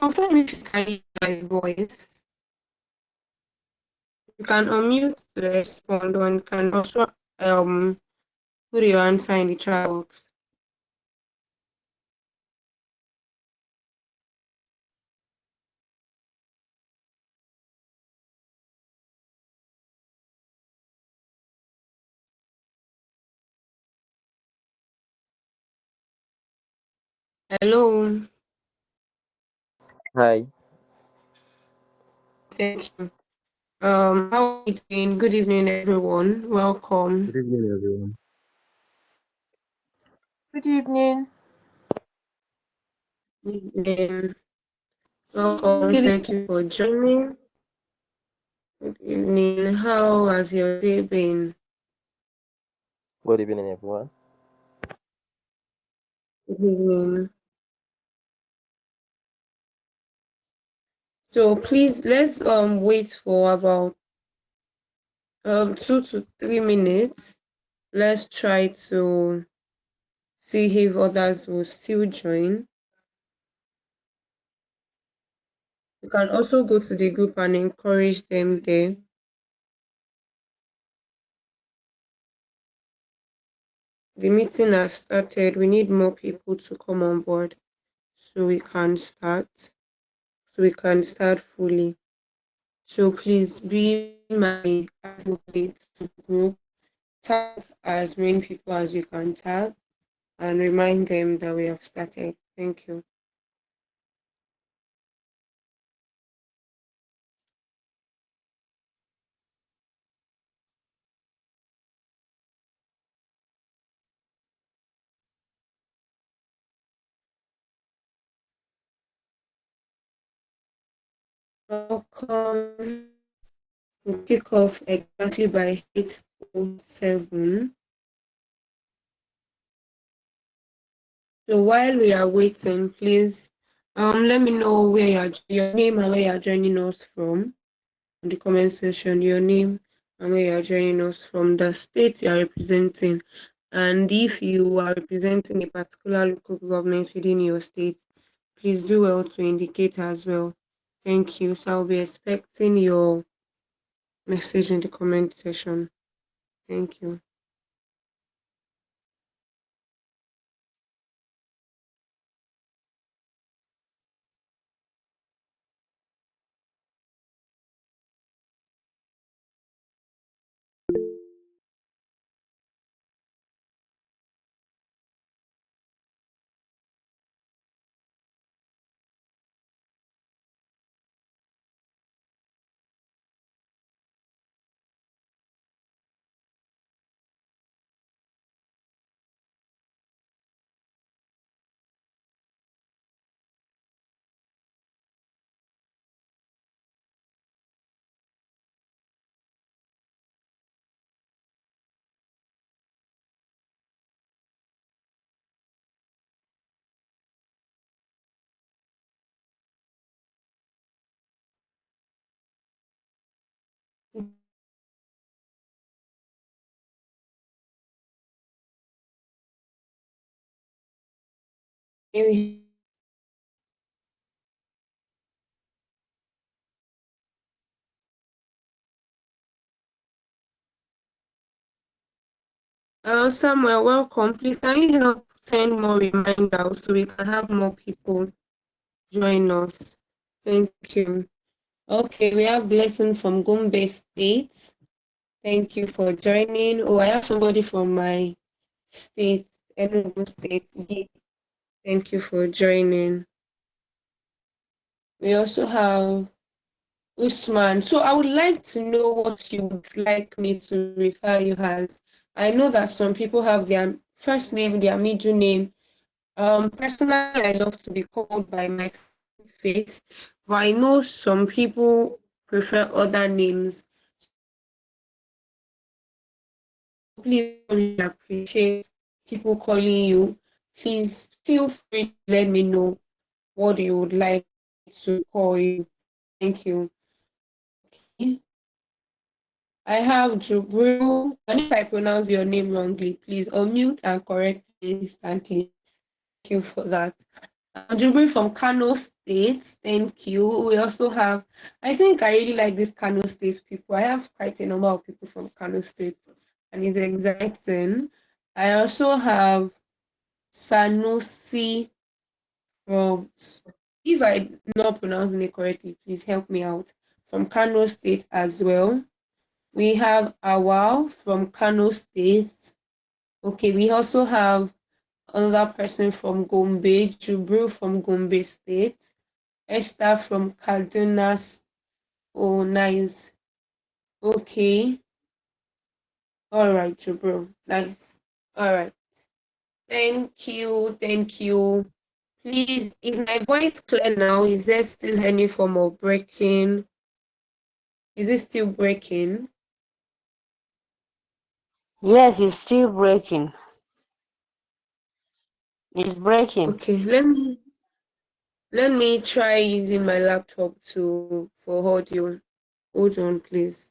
confirm if you can hear my voice. You can unmute to respond, or you can also put your answer in the chat box. Hello. Hi, Thank you. How are you doing? Good evening, everyone. Welcome. good evening, everyone. Good evening. Good evening. Welcome. Thank you for joining. Good evening. How has your day been? Good evening, everyone. Good evening. So please let's wait for about 2 to 3 minutes. Let's try to see if others will still join. You can also go to the group and encourage them there. The meeting has started. We need more people to come on board so we can start. So we can start fully. So please be my advocate to the group. Tag as many people as you can tag and remind them that we have started. Thank you. Welcome. We'll kick off exactly by 8:07. So while we are waiting, please let me know where your name and where you're joining us from in the comment section. Your name and where you're joining us from, the state you are representing, and if you are representing a particular local government within your state, please do well to indicate as well. Thank you. So I'll be expecting your message in the comment section. Thank you. Samuel, welcome. Please, can you help send more reminders so we can have more people join us? Thank you. Okay, we have blessing from Gombe State. Thank you for joining. Oh, I have somebody from my state, Enugu State. Thank you for joining. We also have Usman. So I would like to know what you would like me to refer you as. I know that some people have their first name, their middle name. Personally, I love to be called by my face, but I know some people prefer other names. Please really appreciate people calling you. Please feel free to let me know what you would like to call you. Thank you. I have Jubril, and if I pronounce your name wrongly, please unmute and correct me instantly. Thank you for that. Jubril from Kano State. Thank you. We also have, I think I really like this Kano State people. I have quite a number of people from Kano State, and it's exciting. I also have Sanusi from, if I not pronouncing it correctly, please help me out, from Kano State as well. We have Awal from Kano State. Okay, we also have another person from Gombe, Jubru from Gombe State, Esther from Kaduna. Oh, nice. Okay. All right, Jubru. Nice. All right. Thank you. Thank you. Please, is my voice clear now? Is there still any form of breaking? Is it still breaking? Yes, it's still breaking. It's breaking. Okay, let me try using my laptop to for audio. Hold on, please.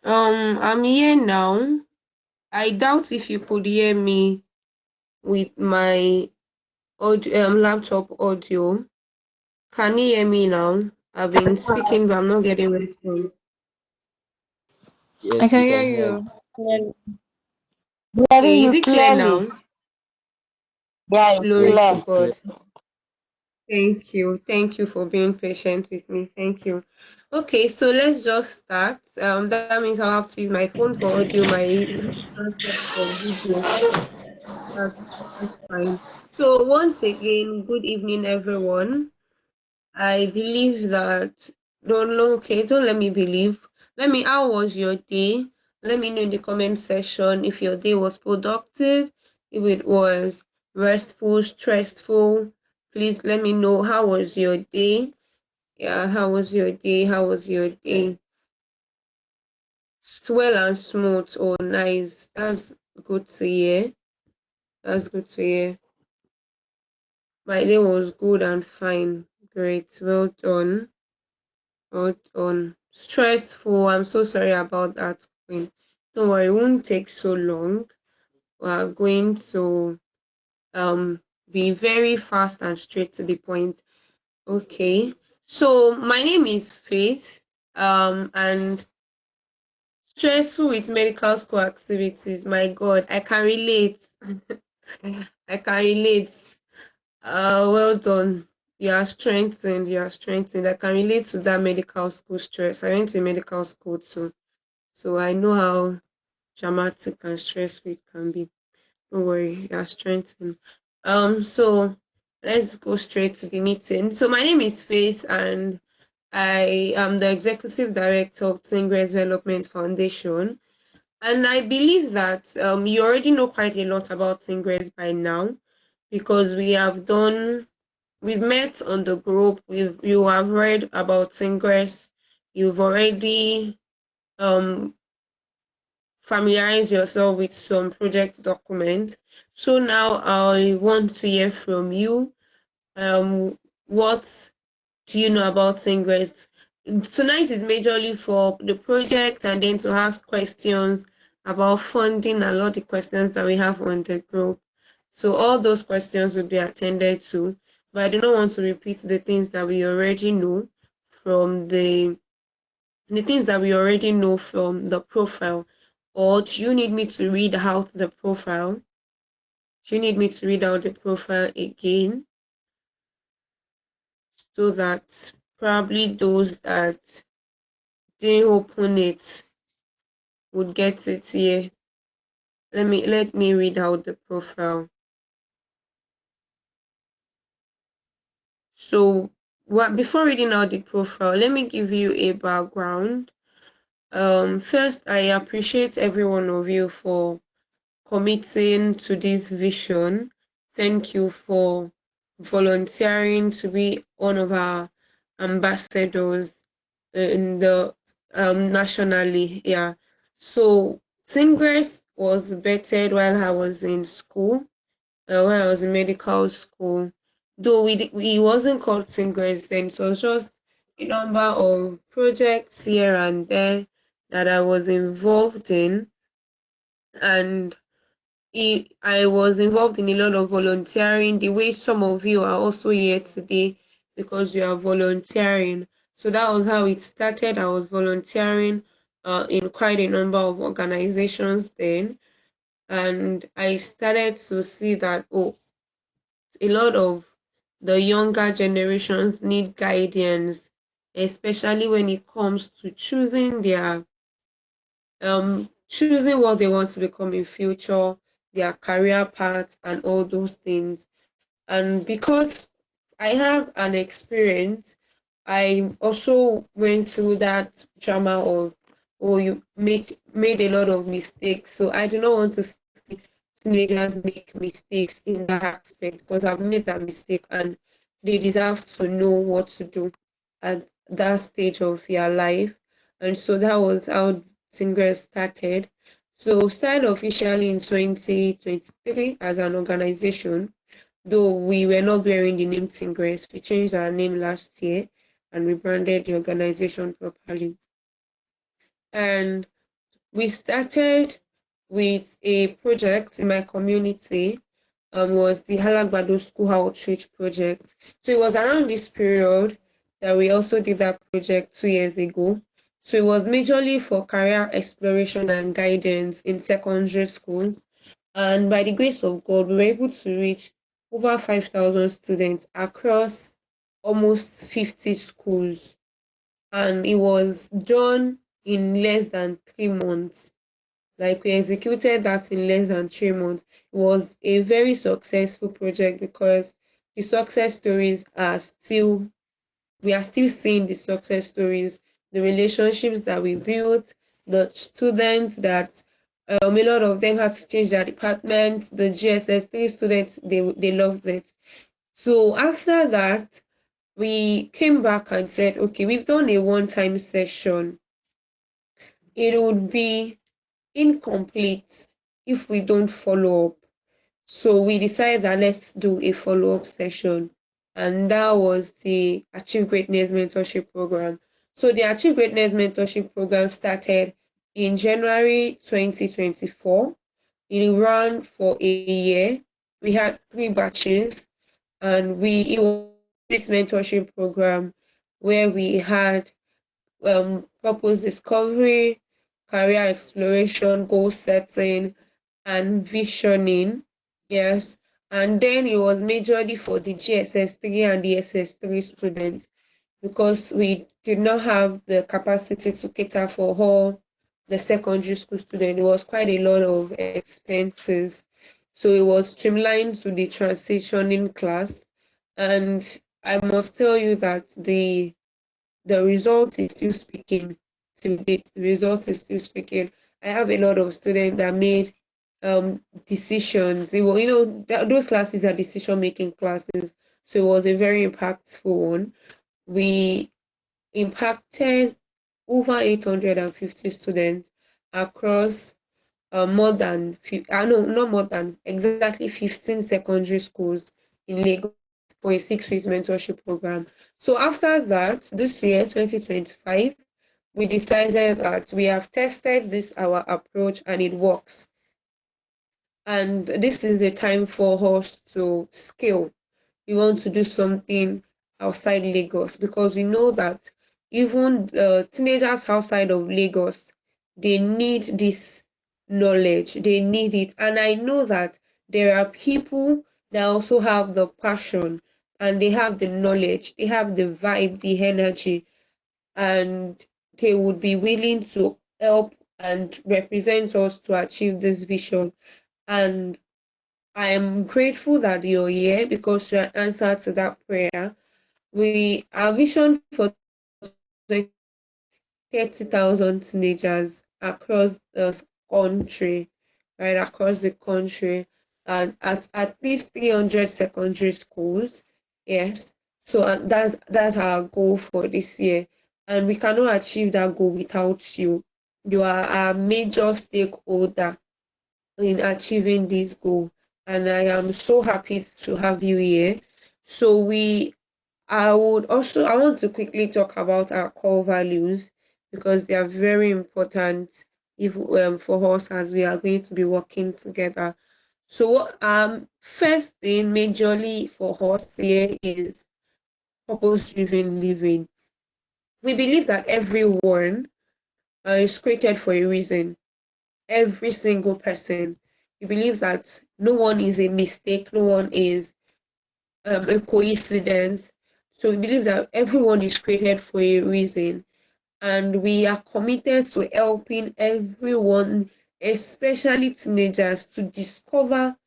I'm here now. I doubt if you could hear me with my audio, laptop audio. Can you hear me now? I've been speaking, but I'm not getting response. I Yes, can we hear can hear you. you clearly. Hearing Okay, is you it clear clearly. now? Yeah, it's Glory Yes, to clear. it's clear. God. Thank you. Thank you for being patient with me. Thank you. Okay, so let's just start. That means I'll have to use my phone for audio, my laptop for video. That's fine. So once again, good evening, everyone. I believe that okay, don't let me believe. How was your day? Let me know in the comment section if your day was productive, if it was restful, stressful. Please let me know how was your day. Yeah, how was your day? How was your day? Swell and smooth. Oh, nice. That's good to hear. That's good to hear. My day was good and fine. Great. Well done. Well done. Stressful. I'm so sorry about that, Queen. Don't worry, it won't take so long. We are going to be very fast and straight to the point. Okay. So my name is Faith. And stressful with medical school activities. My God, I can relate. I can relate. Well done. You are strengthened. You are strengthened. I can relate to that medical school stress. I went to medical school too, so I know how dramatic and stressful it can be. Don't worry, you are strengthened. So let's go straight to the meeting. So my name is Faith, and I am the executive director of Teengress Development Foundation. And I believe that you already know quite a lot about Teengress by now, because we've met on the group, you have read about Teengress, you've already um familiarized yourself with some project documents. So now I want to hear from you. what do you know about Teengress? Tonight is majorly for the project and then to ask questions about funding and all the questions that we have on the group. So all those questions will be attended to, but I do not want to repeat the things that we already know from the things that we already know from the profile. Or do you need me to read out the profile? Do you need me to read out the profile again so that probably those that didn't open it would get it here? Let me read out the profile. So before reading out the profile, let me give you a background. First, I appreciate every one of you for committing to this vision. Thank you for volunteering to be one of our ambassadors in the nationally. Yeah. So Teengress was bettered while I was in school, when I was in medical school. Though we wasn't called Teengress then, so it was just a number of projects here and there that I was involved in, and I was involved in a lot of volunteering, the way some of you are also here today because you are volunteering. So that was how it started. I was volunteering in quite a number of organizations then. And I started to see that, oh, a lot of the younger generations need guidance, especially when it comes to choosing what they want to become in future, their career paths and all those things. And because I have an experience, I also went through that drama of, oh, you made a lot of mistakes. So I do not want to see teenagers make mistakes in that aspect because I've made that mistake and they deserve to know what to do at that stage of their life. And so that was how Teengress started. So started officially in 2023 as an organization, though we were not bearing the name Teengress. We changed our name last year and rebranded the organization properly. And we started with a project in my community, was the Halagbado School Outreach Project. So it was around this period that we also did that project 2 years ago. So it was majorly for career exploration and guidance in secondary schools. And by the grace of God, we were able to reach over 5,000 students across almost 50 schools. And it was done in less than 3 months. Like we executed that in less than 3 months. It was a very successful project because the success stories are still, we are still seeing the success stories, the relationships that we built, the students that a lot of them had to change their department, the GSS3 students, they loved it. So after that, we came back and said, okay, we've done a one-time session. It would be incomplete if we don't follow up. So we decided that let's do a follow-up session. And that was the Achieve Greatness Mentorship Program. So the Achieve Greatness Mentorship Program started in January 2024. It ran for a year. We had 3 batches, and it was a complete mentorship program where we had purpose discovery, career exploration, goal setting, and visioning. Yes. And then it was majorly for the GSS3 and the SS3 students because we did not have the capacity to cater for all the secondary school students. It was quite a lot of expenses. So it was streamlined to the transitioning class. And I must tell you that the result is still speaking to date. The result is still speaking. I have a lot of students that made decisions. Those classes are decision making classes. So it was a very impactful one. We impacted over 850 students across more than no, not more than exactly 15 secondary schools in Lagos. for a 6 weeks mentorship program. So after that, this year, 2025, we decided that we have tested this our approach and it works. And this is the time for us to scale. We want to do something outside Lagos because we know that even teenagers outside of Lagos, they need this knowledge, they need it. And I know that there are people that also have the passion and they have the knowledge, they have the vibe, the energy, and they would be willing to help and represent us to achieve this vision. And I am grateful that you're here because you're an answer to that prayer. Our vision for 30,000 teenagers across the country, right across the country, and at least 300 secondary schools. Yes, so that's our goal for this year, and we cannot achieve that goal without you. You are our major stakeholder in achieving this goal, and I am so happy to have you here. So I want to quickly talk about our core values because they are very important if for us as we are going to be working together. So first thing majorly for us here is purpose driven living. We believe that everyone is created for a reason. Every single person. We believe that no one is a mistake, no one is a coincidence. So we believe that everyone is created for a reason, and we are committed to helping everyone, especially teenagers, to discover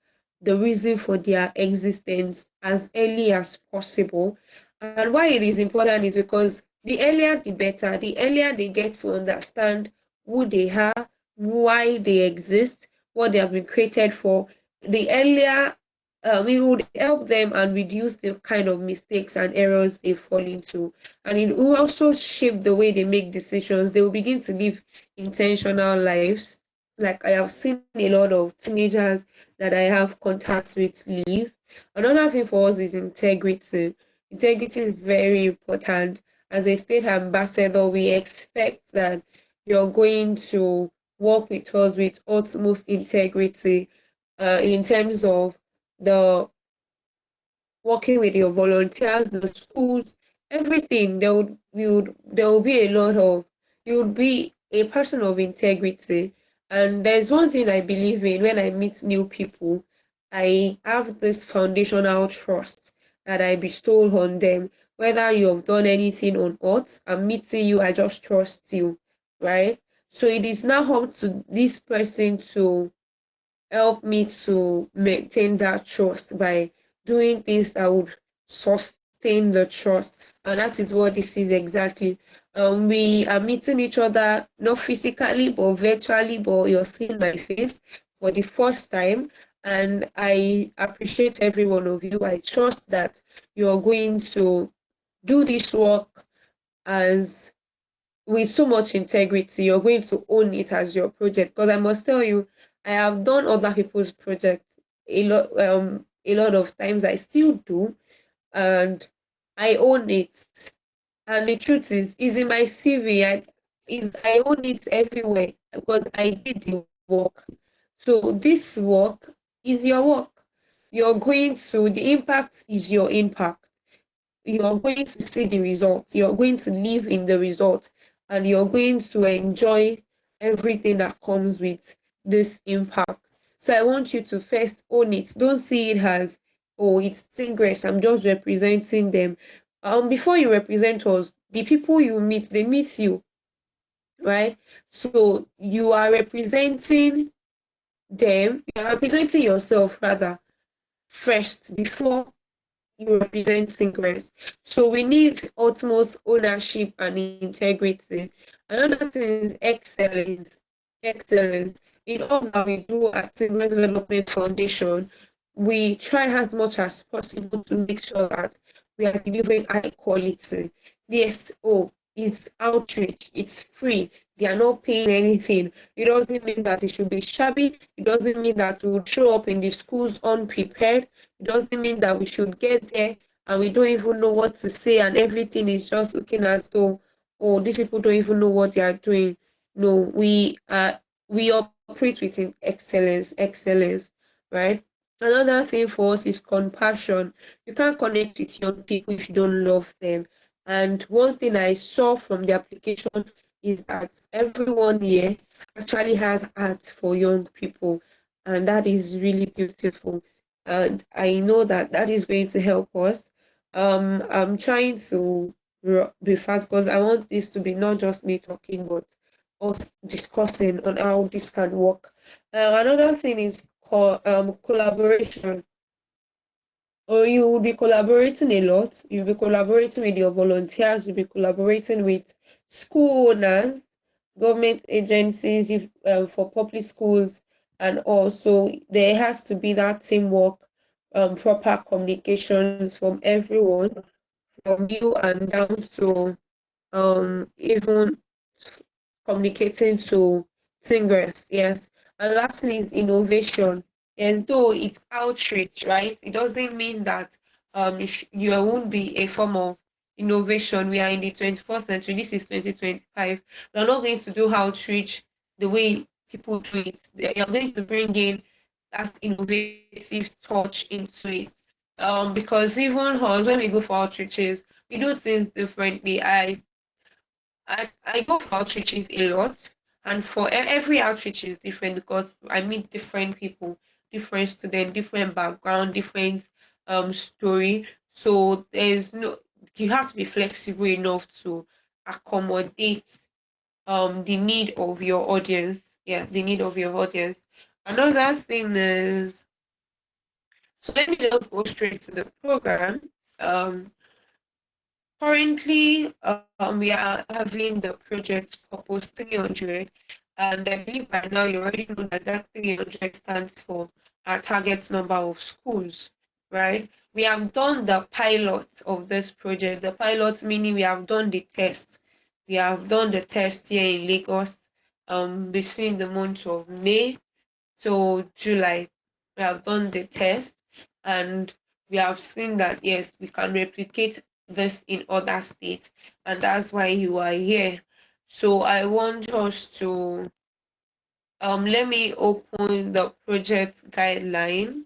the reason for their existence as early as possible. And why it is important is because the earlier the better, the earlier they get to understand who they are, why they exist, what they have been created for, the earlier it would help them and reduce the kind of mistakes and errors they fall into. And it will also shape the way they make decisions. They will begin to live intentional lives. Like I have seen a lot of teenagers that I have contacts with live. Another thing for us is integrity. Integrity is very important. As a state ambassador, we expect that you're going to work with us with utmost integrity in terms of the working with your volunteers, the schools, everything. There will be a lot of you would be a person of integrity. And there's one thing I believe in when I meet new people, I have this foundational trust that I bestow on them. Whether you have done anything on earth, I'm meeting you, I just trust you, right? So it is now up to this person to help me to maintain that trust by doing things that would sustain the trust. And that is what this is exactly. We are meeting each other not physically but virtually, but you're seeing my face for the first time. And I appreciate every one of you. I trust that you're going to do this work as with so much integrity. You're going to own it as your project. Because I must tell you, I have done other people's projects a lot of times. I still do, and I own it. And the truth is in my CV. I own it everywhere because I did the work. So this work is your work. You're going to the impact is your impact. You're going to see the results, you're going to live in the result, and you're going to enjoy everything that comes with this impact. So I want you to first own it. Don't see it as, oh, it's Teengress, I'm just representing them. Before you represent us, the people you meet, they meet you, right? So you are representing them, you are representing yourself rather first before you represent Teengress. So we need utmost ownership and integrity. Another thing is excellence. Excellence. In all that we do at Teengress Development Foundation, we try as much as possible to make sure that we are delivering high quality. Yes, oh, it's outreach, it's free. They are not paying anything. It doesn't mean that it should be shabby. It doesn't mean that we would show up in the schools unprepared. It doesn't mean that we should get there and we don't even know what to say, and everything is just looking as though, oh, these people don't even know what they are doing. No, we operate with excellence, right? Another thing for us is compassion. You can't connect with young people if you don't love them. And one thing I saw from the application is that everyone here actually has heart for young people, and that is really beautiful. And I know that that is going to help us. I'm trying to be fast because I want this to be not just me talking, but us discussing on how this can work. Another thing is collaboration. Or you will be collaborating a lot. You'll be collaborating with your volunteers. You'll be collaborating with school owners, government agencies, if, for public schools, and also there has to be that teamwork, proper communications from everyone, from you and down to even communicating to singers, yes. And lastly is innovation. Yes, though it's outreach, right? It doesn't mean that you won't be a form of innovation. We are in the 21st century. This is 2025. We're not going to do outreach the way people do it. You're going to bring in that innovative touch into it. Because even us, when we go for outreaches, we do things differently. I go for outreaches a lot, and for every outreach is different because I meet different people, different students, different background, different story. So there's no, you have to be flexible enough to accommodate the need of your audience. Yeah, the need of your audience. Another thing is, so let me just go straight to the program. Um, Currently, we are having the project Purpose 300, and I believe by now you already know that that 300 stands for our target number of schools, right? We have done the pilot of this project. The pilot meaning we have done the test. We have done the test here in Lagos, between the months of May to July. We have done the test, and we have seen that yes, we can replicate this in other states, and that's why you are here. So I want us to let me open the project guideline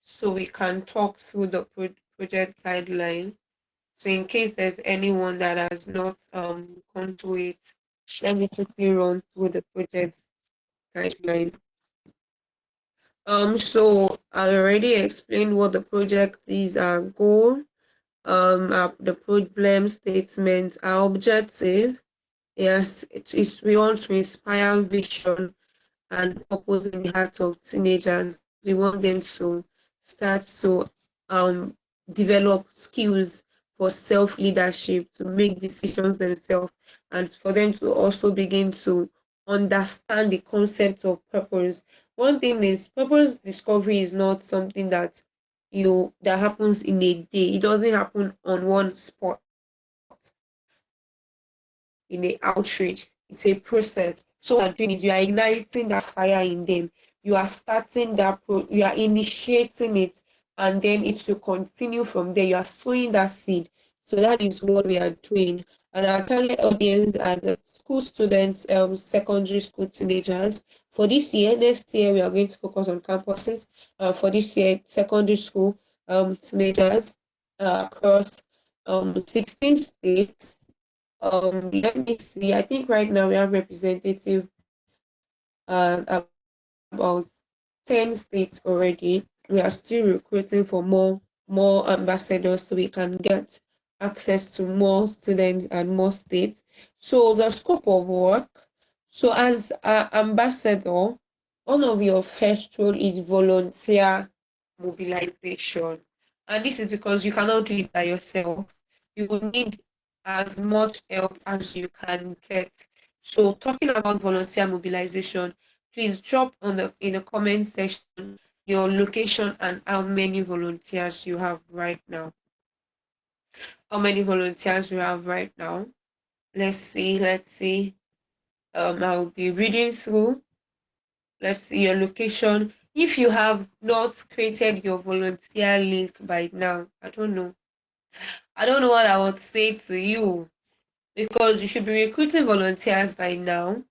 so we can talk through the project guideline. So in case there's anyone that has not gone through it, let me quickly run through the project guideline. So I already explained what the project is, our goal, the problem statements, our objective. Yes, it is we want to inspire vision and purpose in the hearts of teenagers. We want them to start to um, develop skills for self leadership, to make decisions themselves, and for them to also begin to understand the concept of purpose. One thing is, purpose discovery is not something that that happens in a day. It doesn't happen on one spot in a outreach. It's a process. So what you are doing is you are igniting that fire in them. You are starting you are initiating it, and then it will continue from there. You are sowing that seed. So that is what we are doing. And our target audience are the school students, secondary school teenagers. For this year, next year we are going to focus on campuses. For this year, secondary school teenagers across 16 states. Let me see. I think right now we have representative about 10 states already. We are still recruiting for more ambassadors so we can get access to more students and more states. So the scope of work. So as an ambassador, one of your first role is volunteer mobilization. And this is because you cannot do it by yourself. You will need as much help as you can get. So talking about volunteer mobilization, please drop on in the comment section your location and how many volunteers you have right now. How many volunteers you have right now? Let's see. I'll be reading through. Let's see your location. If you have not created your volunteer link by now, I don't know. I don't know what I would say to you, because you should be recruiting volunteers by now.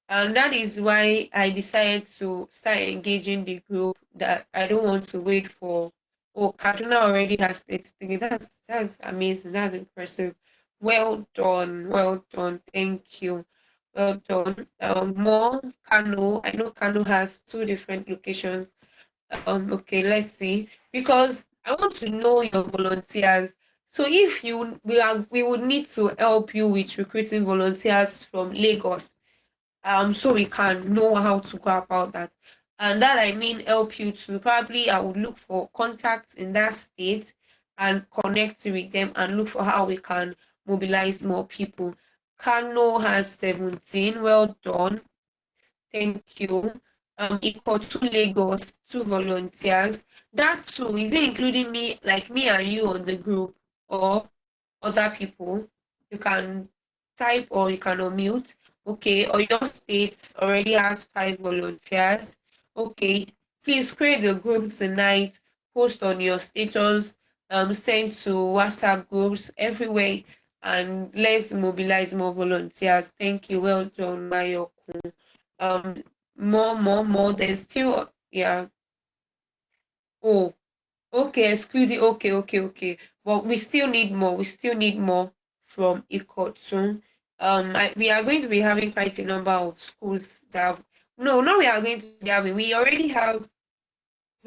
And that is why I decided to start engaging the group, that I don't want to wait for, oh, Kaduna already has 33. That's amazing. That's impressive. Well done. Well done. Thank you. Well done. More Kano. I know Kano has two different locations. Okay, let's see. Because I want to know your volunteers. So if you we would need to help you with recruiting volunteers from Lagos, so we can know how to go about that. And that I mean help you to, probably I would look for contacts in that state and connect with them and look for how we can mobilize more people. Kano has 17. Well done. Thank you. Equal to Lagos, two volunteers. That too, is it including me, like me and you on the group, or other people? You can type or you can unmute. Okay, or your state already has 5 volunteers. Okay, please create the group tonight, post on your status, send to WhatsApp groups everywhere, and let's mobilize more volunteers. Thank you. Well done, Mayoku. um more, there's still, yeah. Oh, okay, excluding, okay, but we still need more from Ikotun. We are going to be having quite a number of schools that have, no, we are going to be having, we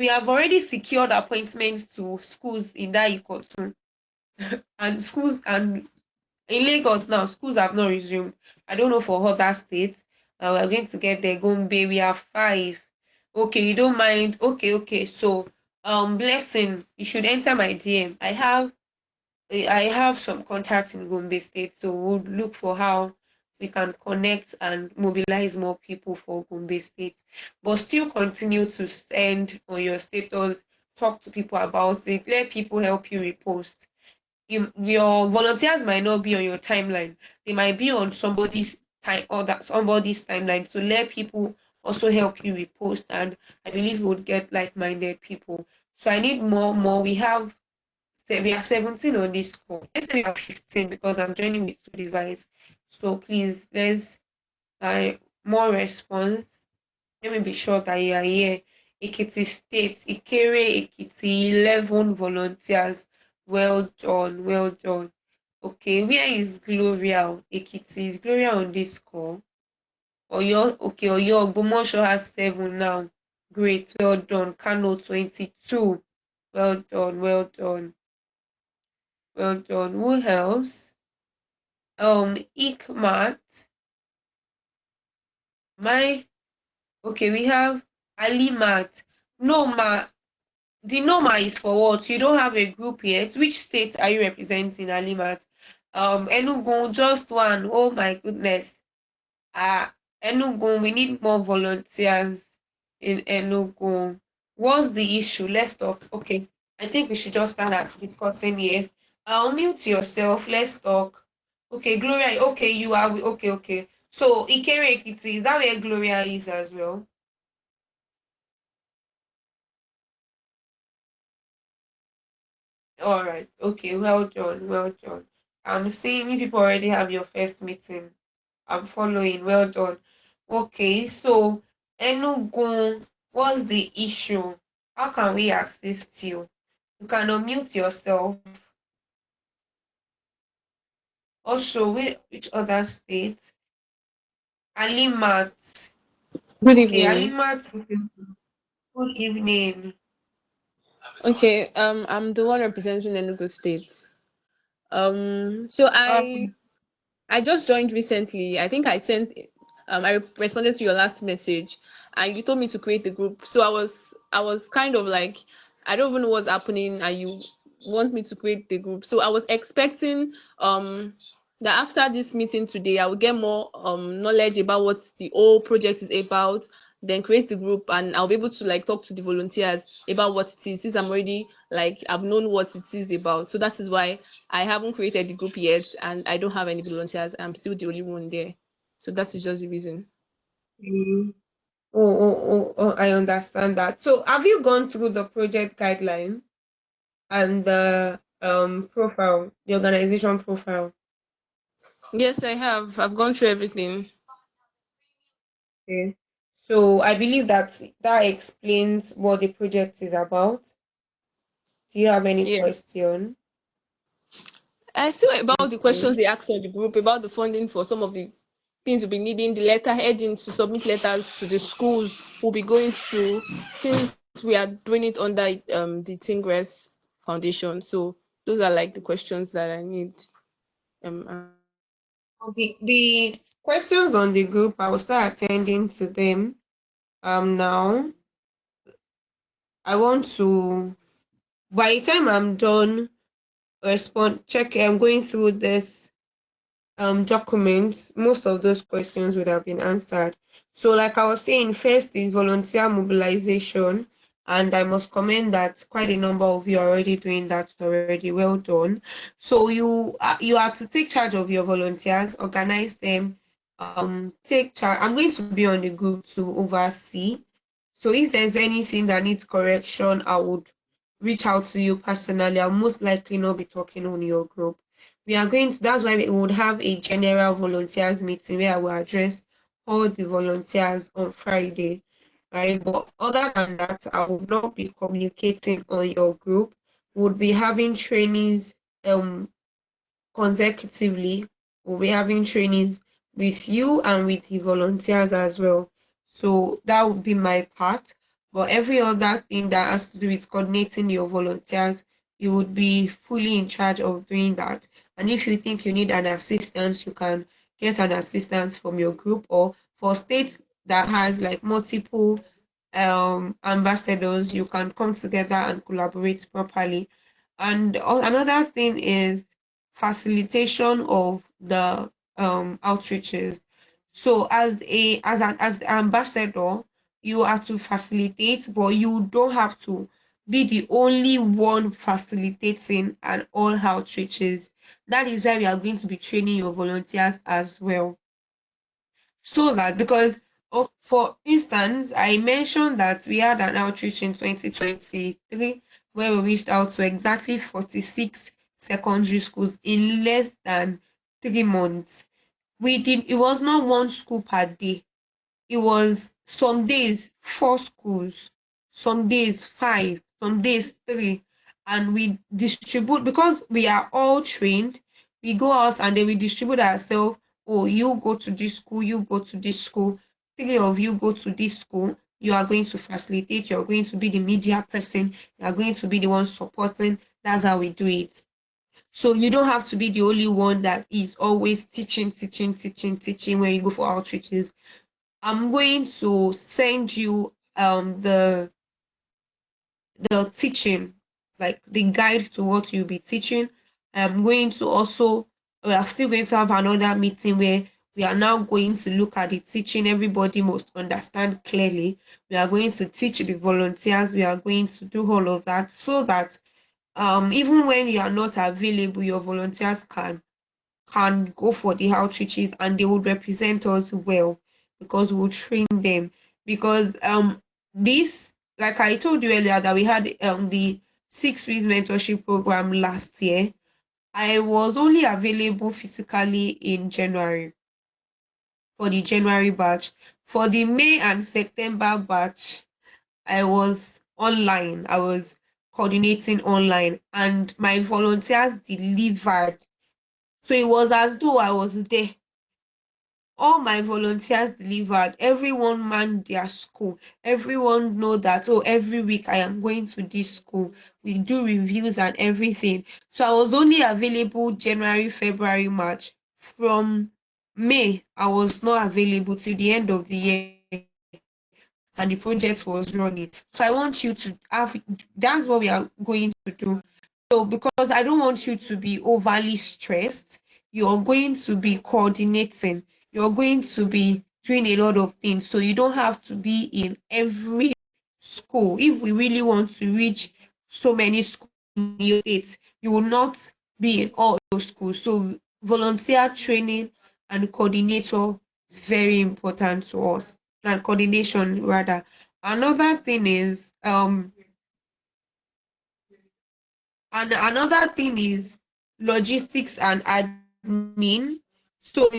have already secured appointments to schools in that Ikotun. And schools, and in Lagos now, schools have not resumed. I don't know for other states. We're going to get there. Gombe, we have 5. Okay, you don't mind. Okay. So, Blessing, you should enter my DM. I have some contacts in Gombe State, so we'll look for how we can connect and mobilize more people for Gombe State. But still continue to send on your status, talk to people about it, let people help you repost. Your volunteers might not be on your timeline. They might be on somebody's time, or that somebody's timeline, to let people also help you repost. And I believe we would get like-minded people. So I need more. We are 17 on this call. Let's say we are 15, because I'm joining with 2 devices. So please, let's more response. Let me be sure that you are here. Ekiti State, Ikere Ekiti, 11 volunteers. Well done, well done. Okay, where is Gloria? Ekiti, is Gloria on this call? Okay, Oyo Ogbomosho has 7 now. Great, well done. Kano 22. Well done, well done, well done. Who else? Ikmat. My, okay, we have Alimat. No, ma, the NOMA is for what? You don't have a group yet. Which state are you representing, Alimat? Enugu, just one. Oh my goodness. Enugu, we need more volunteers in Enugu. What's the issue? Let's talk. Okay, I think we should just start discussing here. I'll mute yourself. Let's talk. Okay, Gloria. Okay, you are. Okay. So, Ikere Ekiti, is that where Gloria is as well? All right. Okay. Well done. Well done. I'm seeing you people already have your first meeting. I'm following. Well done. Okay. So, Enugu, what's the issue? How can we assist you? You can unmute yourself. Also, which other state? Alimat. Good Okay, evening. Alimat. Good evening. Okay, I'm the one representing Enugu State. So I just joined recently. I think I responded to your last message, and you told me to create the group. So I was kind of like, I don't even know what's happening, and you want me to create the group. So I was expecting that after this meeting today, I will get more knowledge about what the whole project is about, then create the group, and I'll be able to like talk to the volunteers about what it is, since I'm already like I've known what it is about. So that is why I haven't created the group yet, and I don't have any volunteers. I'm still the only one there. So that is just the reason. Mm. Oh, I understand that. So, have you gone through the project guideline and the profile, the organization profile. Yes, I have. I've gone through everything. Okay. So I believe that explains what the project is about. Do you have any Yeah. question? I still about the Okay. questions they asked on the group about the funding for some of the things we'll be needing, the letter heading to submit letters to the schools we'll be going to, since we are doing it under the Teengress Foundation. So those are like the questions that I need answered. The questions on the group, I will start attending to them. Now I want to. By the time I'm done, I'm going through this documents, most of those questions would have been answered. So, like I was saying, first is volunteer mobilization, and I must comment that quite a number of you are already doing that already. Well done. So you are to take charge of your volunteers, organize them, take charge. I'm going to be on the group to oversee. So if there's anything that needs correction, I would reach out to you personally. I'll most likely not be talking on your group. That's why we would have a general volunteers meeting where I will address all the volunteers on Friday, right? But other than that, I will not be communicating on your group. Would be having trainings consecutively. We'll be having trainings with you and with the volunteers as well. So that would be my part. But every other thing that has to do with coordinating your volunteers, you would be fully in charge of doing that. And if you think you need an assistance, you can get an assistance from your group, or for states that has like multiple ambassadors, you can come together and collaborate properly. And another thing is facilitation of the outreaches. So as the ambassador, you are to facilitate, but you don't have to be the only one facilitating at all outreaches. That is why we are going to be training your volunteers as well. So that because for instance, I mentioned that we had an outreach in 2023 where we reached out to exactly 46 secondary schools in less than 3 months. It was not one school per day. It was some days 4 schools, some days five, some days three, and we distribute because we are all trained. We go out and then we distribute ourselves. Oh, you go to this school, you go to this school, three of you go to this school. You are going to facilitate, you're going to be the media person, you are going to be the one supporting. That's how we do it. So you don't have to be the only one that is always teaching when you go for outreaches. I'm going to send you the teaching, like the guide to what you'll be teaching. I'm going to also We are still going to have another meeting where we are now going to look at the teaching. Everybody must understand clearly. We are going to teach the volunteers. We are going to do all of that so that even when you are not available, your volunteers can go for the outreaches and they would represent us well because we'll train them. Because this, like I told you earlier, that we had the 6 weeks mentorship program last year. I was only available physically in January for the January batch. For the May and September batch, I was online. I was coordinating online and my volunteers delivered. So it was as though I was there. All my volunteers delivered. Everyone manned their school. Everyone know that, oh, every week I am going to this school. We do reviews and everything. So I was only available January, February, March. From May, I was not available till the end of the year, and the project was running. So I want you to have, that's what we are going to do. So because I don't want you to be overly stressed, you're going to be coordinating. You're going to be doing a lot of things. So you don't have to be in every school. If we really want to reach so many schools in your states, you will not be in all those schools. So volunteer training and coordinator is very important to us. And coordination rather. Another thing is And another thing is logistics and admin. So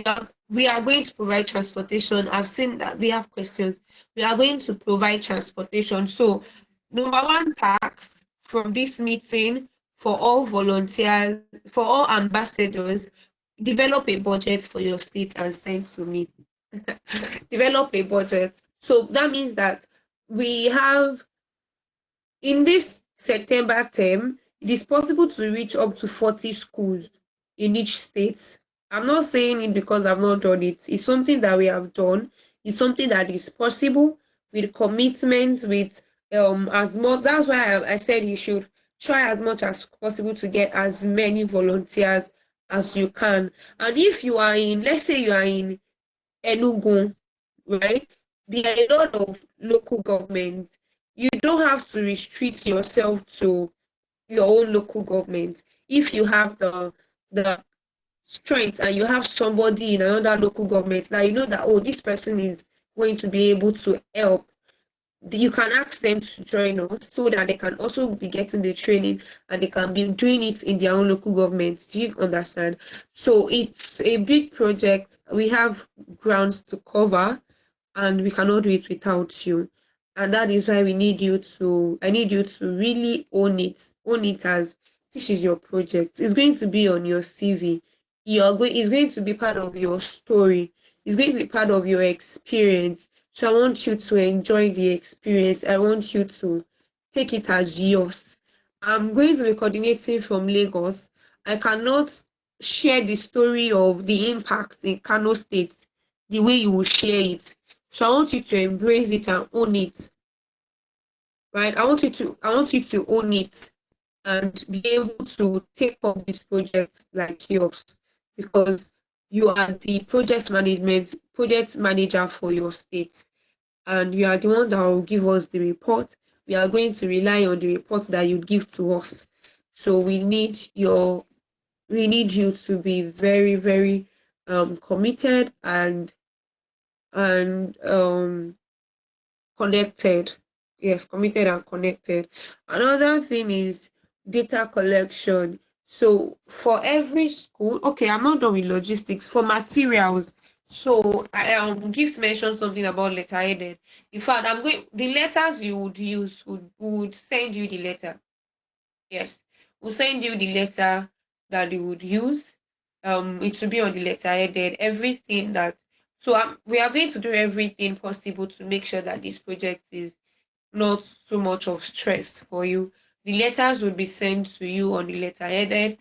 we are going to provide transportation. I've seen that we have questions. We are going to provide transportation. So number one task from this meeting for all volunteers, for all ambassadors, develop a budget for your state and send to me. Develop a budget. So that means that we have in this September term, it is possible to reach up to 40 schools in each state. I'm not saying it because I've not done it. It's something that we have done. It's something that is possible with commitment, with as much. That's why I said you should try as much as possible to get as many volunteers as you can. And if you are in, let's say you are in Enugu, right? There are a lot of local government. You don't have to restrict yourself to your own local government. If you have the strength and you have somebody in another local government that you know that, oh, this person is going to be able to help, you can ask them to join us so that they can also be getting the training and they can be doing it in their own local government. Do you understand? So it's a big project. We have grounds to cover and we cannot do it without you. And that is why I need you to really own it as this is your project. It's going to be on your CV. It's going to be part of your story. It's going to be part of your experience. So I want you to enjoy the experience. I want you to take it as yours. I'm going to be coordinating from Lagos. I cannot share the story of the impact in Kano State the way you will share it. So I want you to embrace it and own it, right? I want you to own it and be able to take up this project like yours because you are the project manager for your state and you are the one that will give us the report. We are going to rely on the report that you give to us. So we need you to be very, very committed and connected. Yes, committed and connected. Another thing is data collection. So for every school, okay, I'm not done with logistics. For materials, so I Gift mentioned something about letterheaded. In fact, I'm going the letters you would use would send you the letter. Yes, we'll send you the letter that you would use. It will be on the letterheaded. Everything that we are going to do everything possible to make sure that this project is not so much of stress for you. The letters will be sent to you on the letterheaded.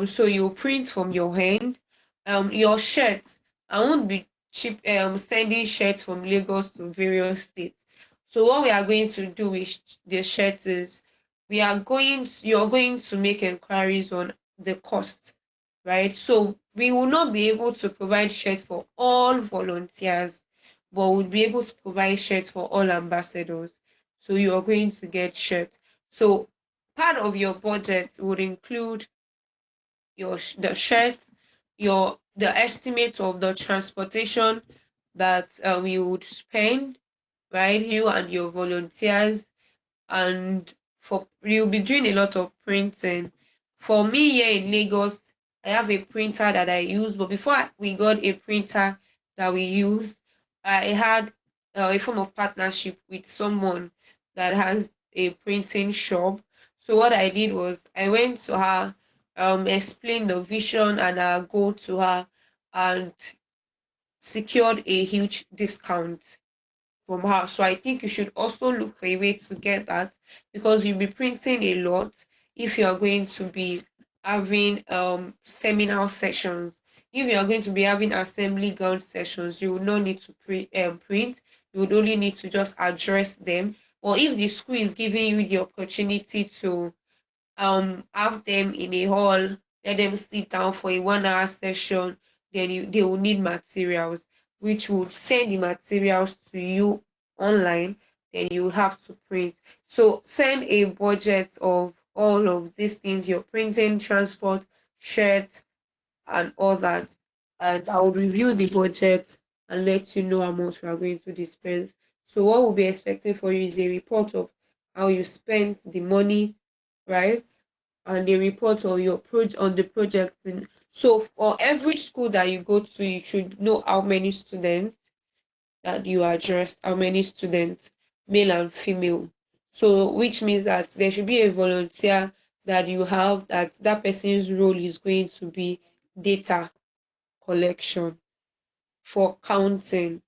So you print from your hand. Your shirt. I won't be sending shirts from Lagos to various states. So what we are going to do with the shirts is you're going to make inquiries on the cost, right? So we will not be able to provide shirts for all volunteers, but we'll be able to provide shirts for all ambassadors. So you are going to get shirts. So part of your budget would include the shirt, the estimate of the transportation that you would spend, right? You and your volunteers, and for you'll be doing a lot of printing. For me here in Lagos, I have a printer that I use, but before we got a printer that we used, I had a form of partnership with someone that has a printing shop. So what I did was I went to her, explained the vision and our goal to her, and secured a huge discount from her. So I think you should also look for a way to get that because you'll be printing a lot if you are going to be having seminar sessions. If you are going to be having assembly ground sessions, you will not need to print. You would only need to just address them. Or if the school is giving you the opportunity to have them in a hall, let them sit down for a 1 hour session, then they will need materials, which would send the materials to you online, then you have to print. So send a budget of all of these things, your printing, transport, shirt, and all that. And I will review the budget and let you know how much we are going to dispense. So what we'll be expecting for you is a report of how you spent the money, right? and they report on your on the project. So for every school that you go to, you should know how many students that you addressed, how many students, male and female. So which means that there should be a volunteer that you have, that person's role is going to be data collection for counting,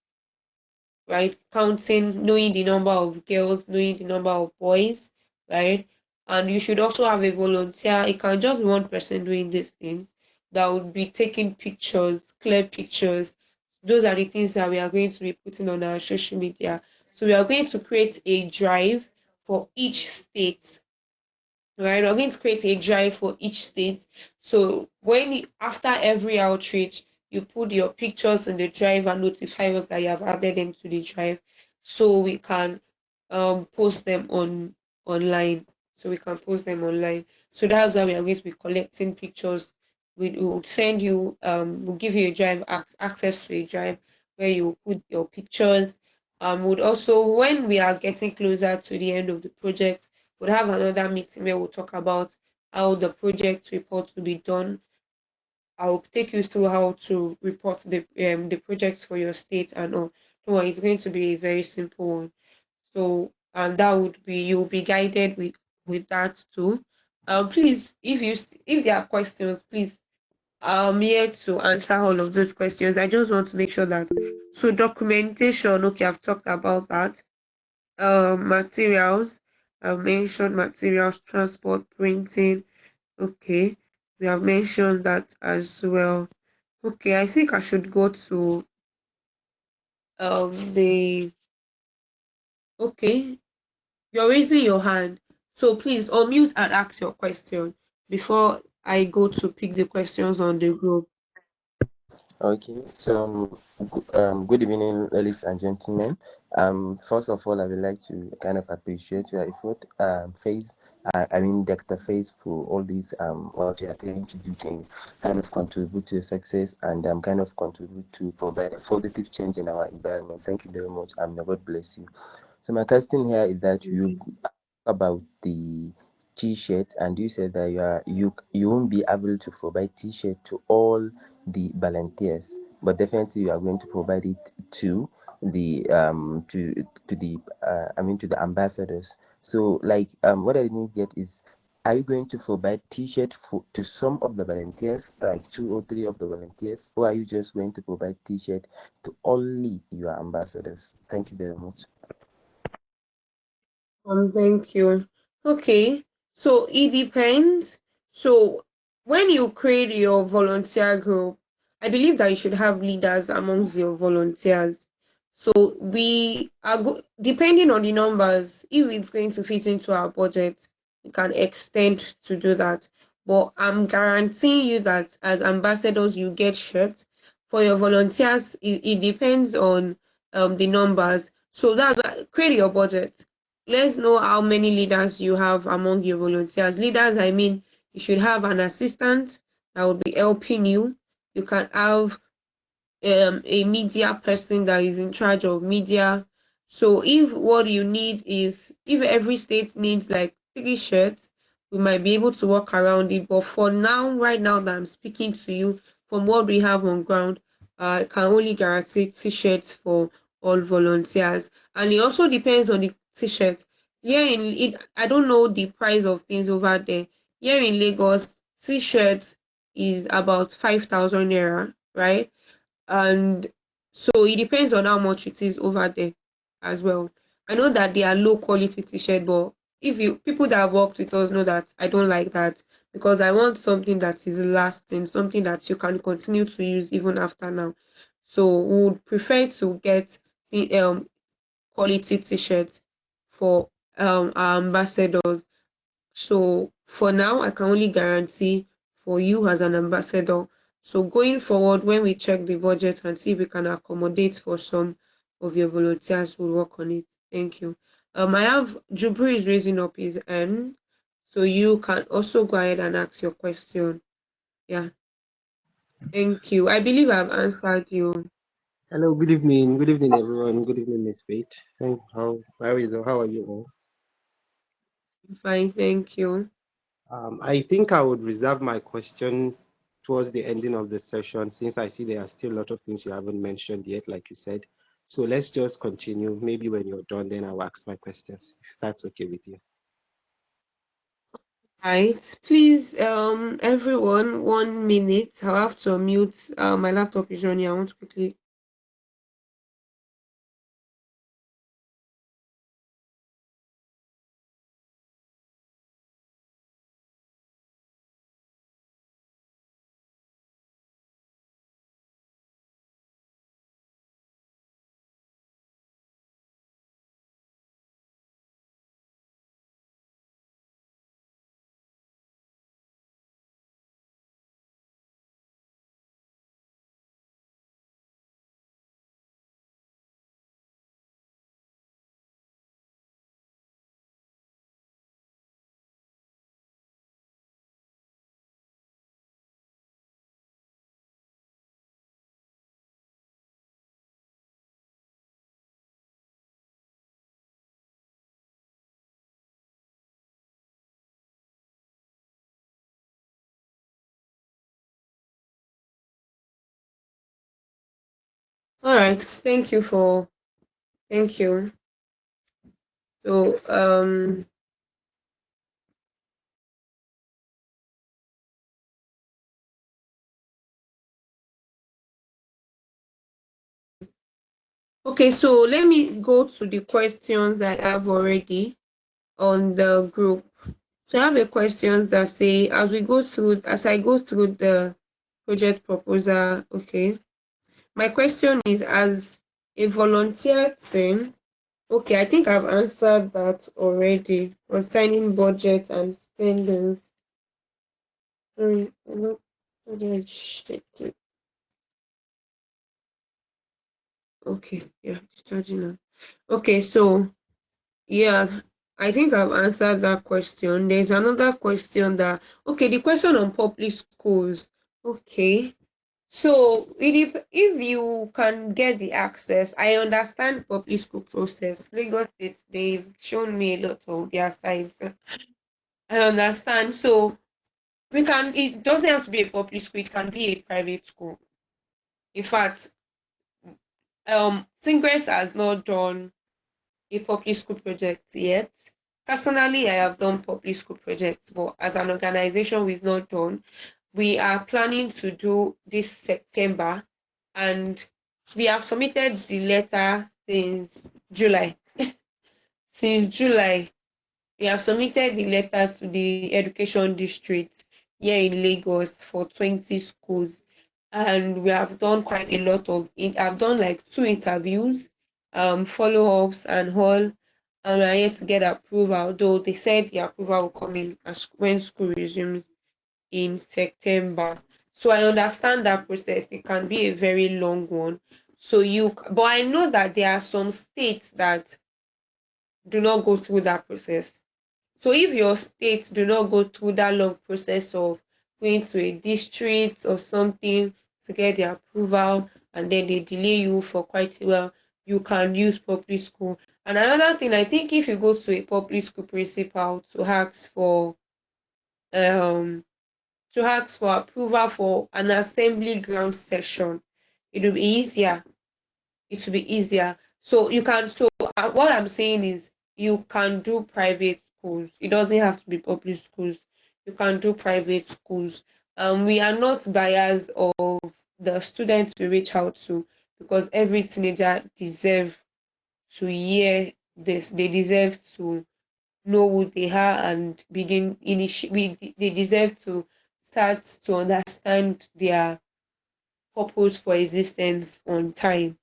right? Counting, knowing the number of girls, knowing the number of boys, right? And you should also have a volunteer. It can just be one person doing these things that would be taking pictures, clear pictures. Those are the things that we are going to be putting on our social media. So we are going to create a drive for each state, right? We're going to create a drive for each state. So after every outreach, you put your pictures in the drive and notify us that you have added them to the drive, so we can post them online. So we can post them online. So that's why we are going to be collecting pictures. We will send you we'll give you a drive, access to a drive where you put your pictures. Would also, when we are getting closer to the end of the project, we'll have another meeting where we'll talk about how the project report will be done. I'll take you through how to report the projects for your state and all. Don't worry, it's going to be a very simple one. So that would be, you'll be guided with that too. Please, if there are questions, please, I'm here to answer all of those questions. I just want to make sure that, so documentation, okay, I've talked about that. Materials, I've mentioned materials, transport, printing. Okay, we have mentioned that as well. Okay, I think I should go to the okay. You're raising your hand, so please unmute and ask your question before I go to pick the questions on the group. Okay, so good evening, ladies and gentlemen. First of all, I would like to kind of appreciate your effort, I mean, Dr. Faith, for all these what you are trying to do to kind of contribute to success and kind of contribute to provide a positive change in our environment. Thank you very much, and may God bless you. So my question here is that you about the t-shirt, and you said that you won't be able to provide t-shirt to all the volunteers, but definitely you are going to provide it to the to the I mean to the ambassadors. So like what I didn't get is, are you going to provide t-shirt to some of the volunteers, like 2 or 3 of the volunteers, or are you just going to provide t-shirt to only your ambassadors? Thank you very much. Thank you. Okay, so it depends. So when you create your volunteer group, I believe that you should have leaders amongst your volunteers. So we are depending on the numbers, if it's going to fit into our budget, we can extend to do that. But I'm guaranteeing you that as ambassadors, you get shirts. For your volunteers, it depends on the numbers. So that's why create your budget. Let's know how many leaders you have among your volunteers. Leaders, I mean, you should have an assistant that will be helping you. You can have a media person that is in charge of media. So if what you need is, if every state needs like 3 shirts, we might be able to work around it. But for now, right now that I'm speaking to you, from what we have on ground, I can only guarantee t-shirts for all volunteers. And it also depends on the t-shirt. Here in it, I don't know the price of things over there. Here in Lagos, t-shirt is about 5,000 naira, right? And so it depends on how much it is over there as well. I know that they are low quality t-shirt, but if you people that have worked with us know that I don't like that, because I want something that is lasting, something that you can continue to use even after now. So we would prefer to get the quality t-shirts for our ambassadors. So for now, I can only guarantee for you as an ambassador. So going forward, when we check the budget and see if we can accommodate for some of your volunteers, we'll work on it. Thank you. I have Jubri is raising up his hand, so you can also go ahead and ask your question. Yeah, thank you. I believe I've answered you. Hello, good evening. Good evening, everyone. Good evening, Miss Faith. How are you? How are you all? Fine, thank you. I think I would reserve my question towards the ending of the session since I see there are still a lot of things you haven't mentioned yet, like you said. So let's just continue. Maybe when you're done, then I'll ask my questions, if that's okay with you. Right. Please, everyone, 1 minute. I'll have to unmute. My laptop is running. I want to quickly. All right. Thank you for. Thank you. So, okay. So let me go to the questions that I have already on the group. So I have a questions that say, as I go through the project proposal, okay. My question is, as a volunteer team, okay, I think I've answered that already concerning budget and spending. Sorry, what did I check it? Okay, yeah, it's charging now. Okay, so yeah, I think I've answered that question. There's another question that, okay, the question on public schools. Okay, so if you can get the access, I understand public school process. Lagos State, they've shown me a lot of their sites. I understand. So it doesn't have to be a public school, it can be a private school. In fact, Teengress has not done a public school project yet. Personally, I have done public school projects, but as an organization, we've not done. We are planning to do this September, and we have submitted the letter since July. Since July, we have submitted the letter to the education district here in Lagos for 20 schools, and we have done quite a lot of it. I've done like 2 interviews, follow-ups and all, and I yet to get approval, though they said the approval will come in as when school resumes in September. So I understand that process. It can be a very long one. But I know that there are some states that do not go through that process. So if your state do not go through that long process of going to a district or something to get the approval, and then they delay you for quite a while, you can use public school. And another thing, I think if you go to a public school principal um to ask for approval for an assembly ground session, it will be easier. It will be easier. So you can. So what I'm saying is, you can do private schools. It doesn't have to be public schools. You can do private schools. We are not biased of the students we reach out to, because every teenager deserve to hear this. They deserve to know who they are and they deserve to start to understand their purpose for existence on time.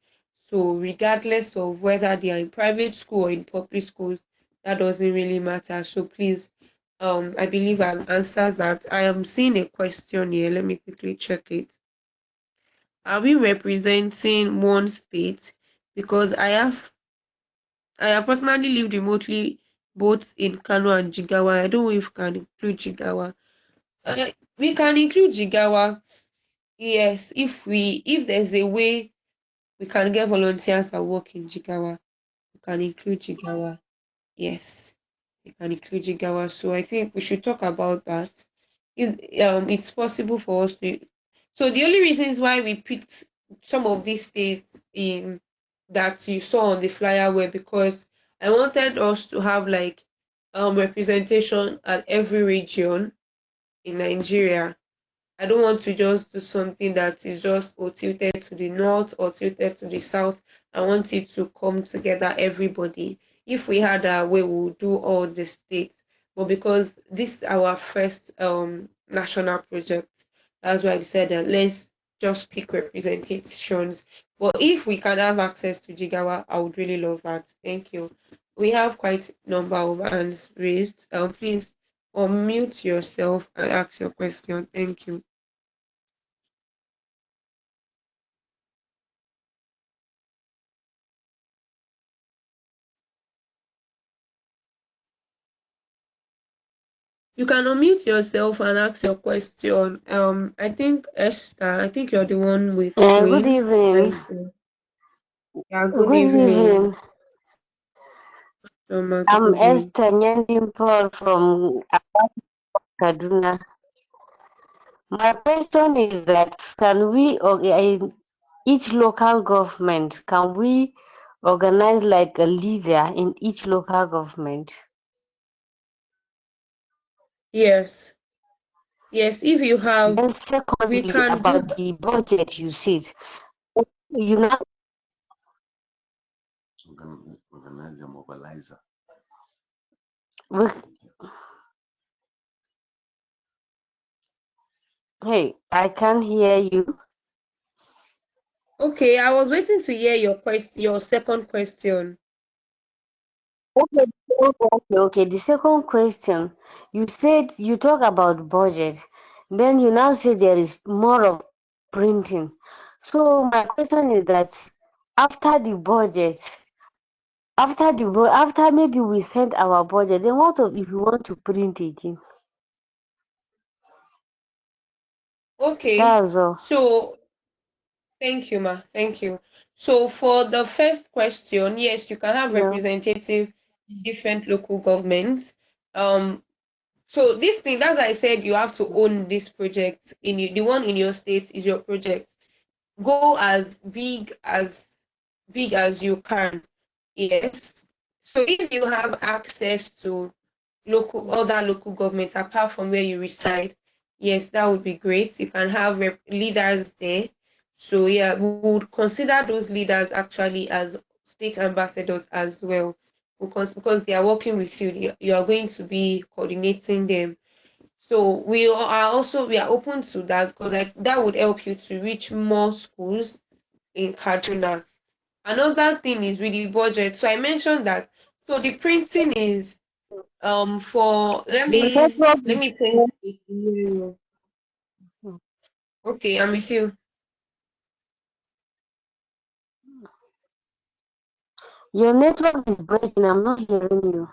So regardless of whether they are in private school or in public schools, that doesn't really matter. So please, I believe I've answered that. I am seeing a question here. Let me quickly check it. Are we representing one state? Because I have personally lived remotely both in Kano and Jigawa. I don't know if we can include Jigawa. We can include Jigawa. Yes, if there's a way we can get volunteers that work in Jigawa, we can include Jigawa. Yes. they can include Jigawa. So I think we should talk about that. If it's possible for us to. So the only reasons why we picked some of these states in that you saw on the flyer were because I wanted us to have like representation at every region in Nigeria. I don't want to just do something that is just tilted to the north or tilted to the south. I want it to come together, everybody. If we had a way, we would do all the states. But because this is our first national project, that's why I said that let's just pick representations. But if we can have access to Jigawa, I would really love that. Thank you. We have quite a number of hands raised. Please unmute yourself and ask your question. Thank you. You can unmute yourself and ask your question. I think Esther, I think you're the one with Good Queen. evening. Yeah, good Good evening, evening. Good I'm evening. Esther Nyandimple from Kaduna. My question is that can we, each local government, can we organize like a leader in each local government? Yes, yes. If you have, Then we secondly, can do. about the budget you said, you know, Organize a mobilizer. we, hey, I can't hear you. Okay, I was waiting to hear your question, your second question. Okay. The second question, you said you talk about budget, then you now say there is more of printing. So my question is that after the budget, after maybe we send our budget, then what if you want to print again? Okay, That's all. so thank you, ma. Thank you. So for the first question, yes, you can have Yeah. representative in different local governments. Um, So this thing, that's why I said you have to own this project. The one in your state is your project. Go as big as you can. Yes. So if you have access to other local governments apart from where you reside, yes, that would be great. You can have leaders there. So yeah, we would consider those leaders actually as state ambassadors as well, because they are working with you. You are going to be coordinating them. So we are open to that because that would help you to reach more schools in Kaduna. Another thing is with the budget. So I mentioned that. So the printing is for The network let is me paint a scenario. Okay, I'm with you. your network is breaking. I'm not hearing you.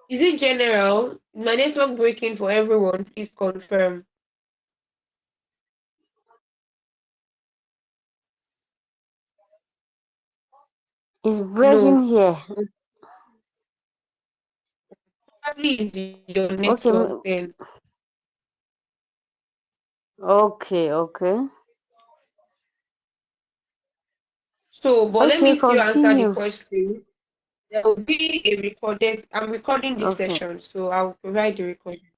Is it general? My network breaking for everyone, please confirm. It's No. breaking here. Probably is your Okay. network then. Okay. So but let Okay, me still answer the continue. question. There will be a recorded. I'm recording this Okay. session, so I'll provide the recording.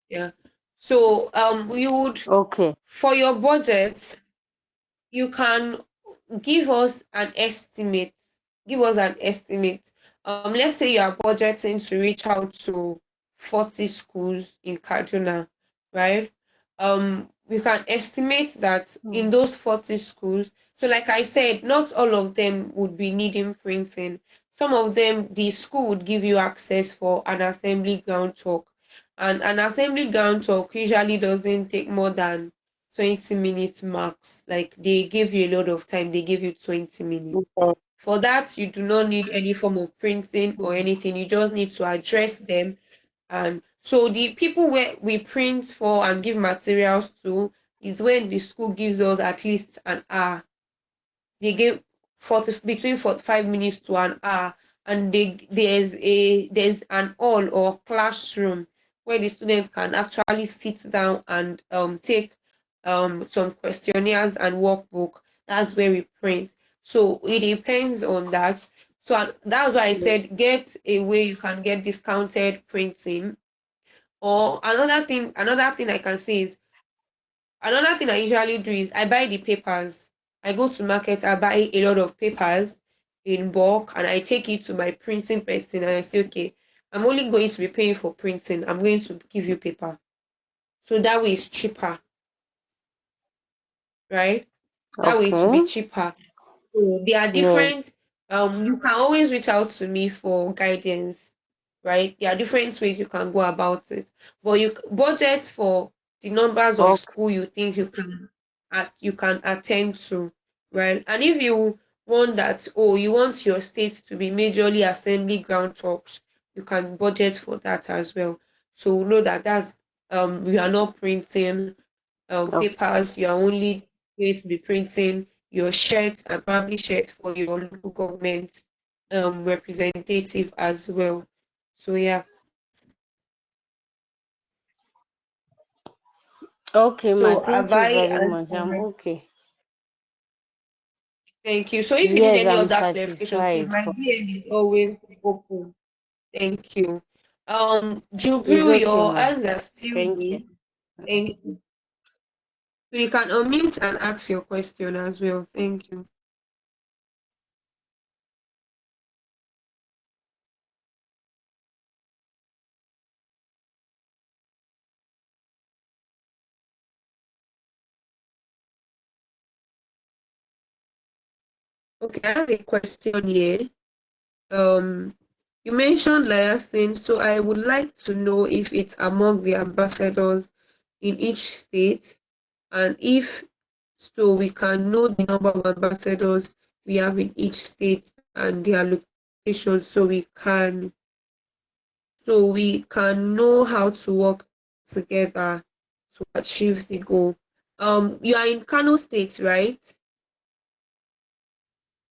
Yeah. So we would Okay. for your budget, you can give us an estimate. Give us an estimate. Let's say you are budgeting to reach out to 40 schools in Kaduna, right? We can estimate that in Hmm. those 40 schools, so like I said, not all of them would be needing printing. Some of them, the school would give you access for an assembly ground talk. And an assembly ground talk usually doesn't take more than 20 minutes max. Like they give you a lot of time, they give you 20 minutes. Okay. For that, you do not need any form of printing or anything. You just need to address them. And so the people where we print for and give materials to is when the school gives us at least an hour. They give between 45 minutes to an hour, and there's an hall or classroom where the students can actually sit down and take some questionnaires and workbook. That's where we print. So it depends on that. So that's why I said get a way you can get discounted printing. Or another thing I can say is, another thing I usually do is I buy the papers. I go to market, I buy a lot of papers in bulk, and I take it to my printing person and I say, okay, I'm only going to be paying for printing. I'm going to give you paper. So that way it's cheaper, right? That way it will be Okay. cheaper. So there are Yes. different, you can always reach out to me for guidance, right? There are different ways you can go about it. But you budget for the numbers of Okay. school you think you can attend to, right? And if you want that, oh, you want your state to be majorly assembly ground talks, you can budget for that as well. So know that that's we are not printing papers, you are only going to be printing your shirts and probably shirts for your local government representative as well. So yeah. Okay, ma. So have Thank you I very much. I'm answered? okay. Thank you. So if you need Yes, any I'm other clarification, please, satisfied. my DM is always open. Thank you. It's Jubril, okay, your ma. hands are still Thank you. raised. Thank you. So you can unmute and ask your question as well. Thank you. Okay, I have a question here. Um, you mentioned liaison, so I would like to know if it's among the ambassadors in each state, and if so, we can know the number of ambassadors we have in each state and their locations, so we can know how to work together to achieve the goal. You are in Kano State, right?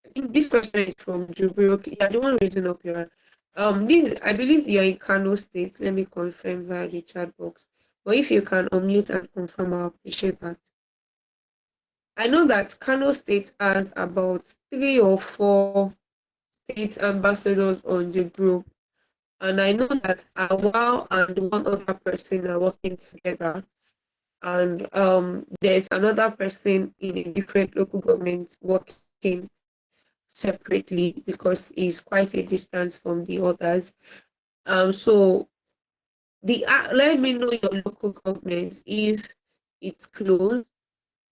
I think this question is from Jubril. Okay, yeah, the one raising up your hand. I believe you're in Kano State. Let me confirm via the chat box. But if you can unmute and confirm, I appreciate that. I know that Kano State has about 3 or 4 state ambassadors on the group, and I know that Awal and one other person are working together, and there's another person in a different local government working separately because it's quite a distance from the others. So let me know your local government if it's close,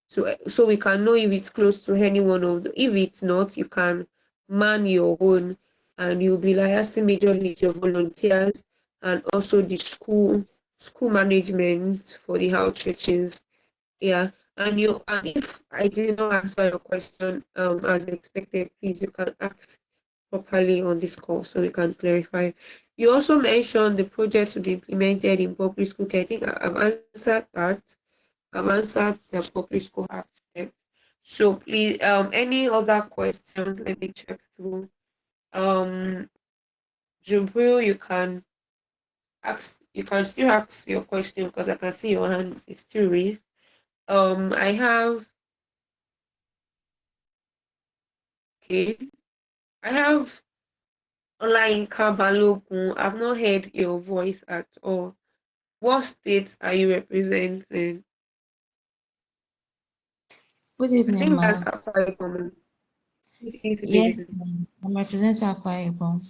so we can know if it's close to any one of the. If it's not, you can man your own, and you'll be liaising majorly with your volunteers and also the school management for the outreaches. Yeah, and if I did not answer your question as expected, please you can ask properly on this call so we can clarify. You also mentioned the project to be implemented in public school. Okay, I think I've answered that. I've answered the public school aspect. So please, any other questions? Let me check through. Um, Jubril, you can still ask your question because I can see your hand is still raised. I have, okay, I have Olayinka Balogun. I've not heard your voice at all. What state are you representing? Good I evening, think that's ma. Akwa Ibom. Good Yes, evening. ma'am. I'm representing Akwa Ibom.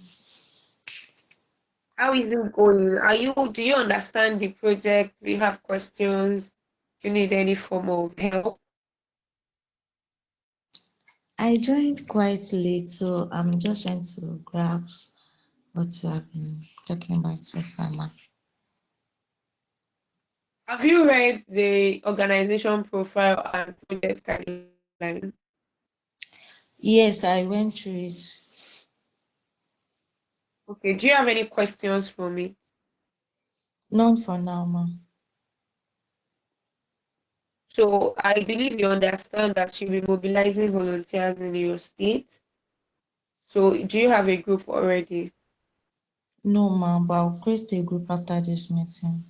How is it going? Do you understand the project? Do you have questions? Do you need any form of help? I joined quite late, so I'm just trying to grasp what you have been talking about so far, ma. Have you read the organization profile and project guidelines? Yes, I went through it. Okay, do you have any questions for me? None for now, ma. So I believe you understand that you'll be mobilizing volunteers in your state. So do you have a group already? No, ma'am, but I'll create a group after this meeting.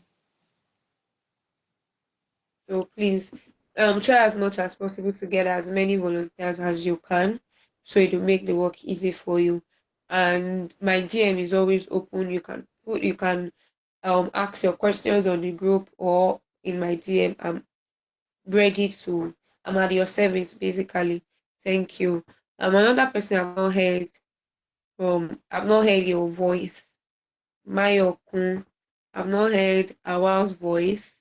So please try as much as possible to get as many volunteers as you can so it will make the work easy for you. And my DM is always open. You can ask your questions on the group or in my DM. I'm ready to I'm at your service basically. Thank you. Another person I've not heard your voice. Mayokun. I've not heard Awal's voice.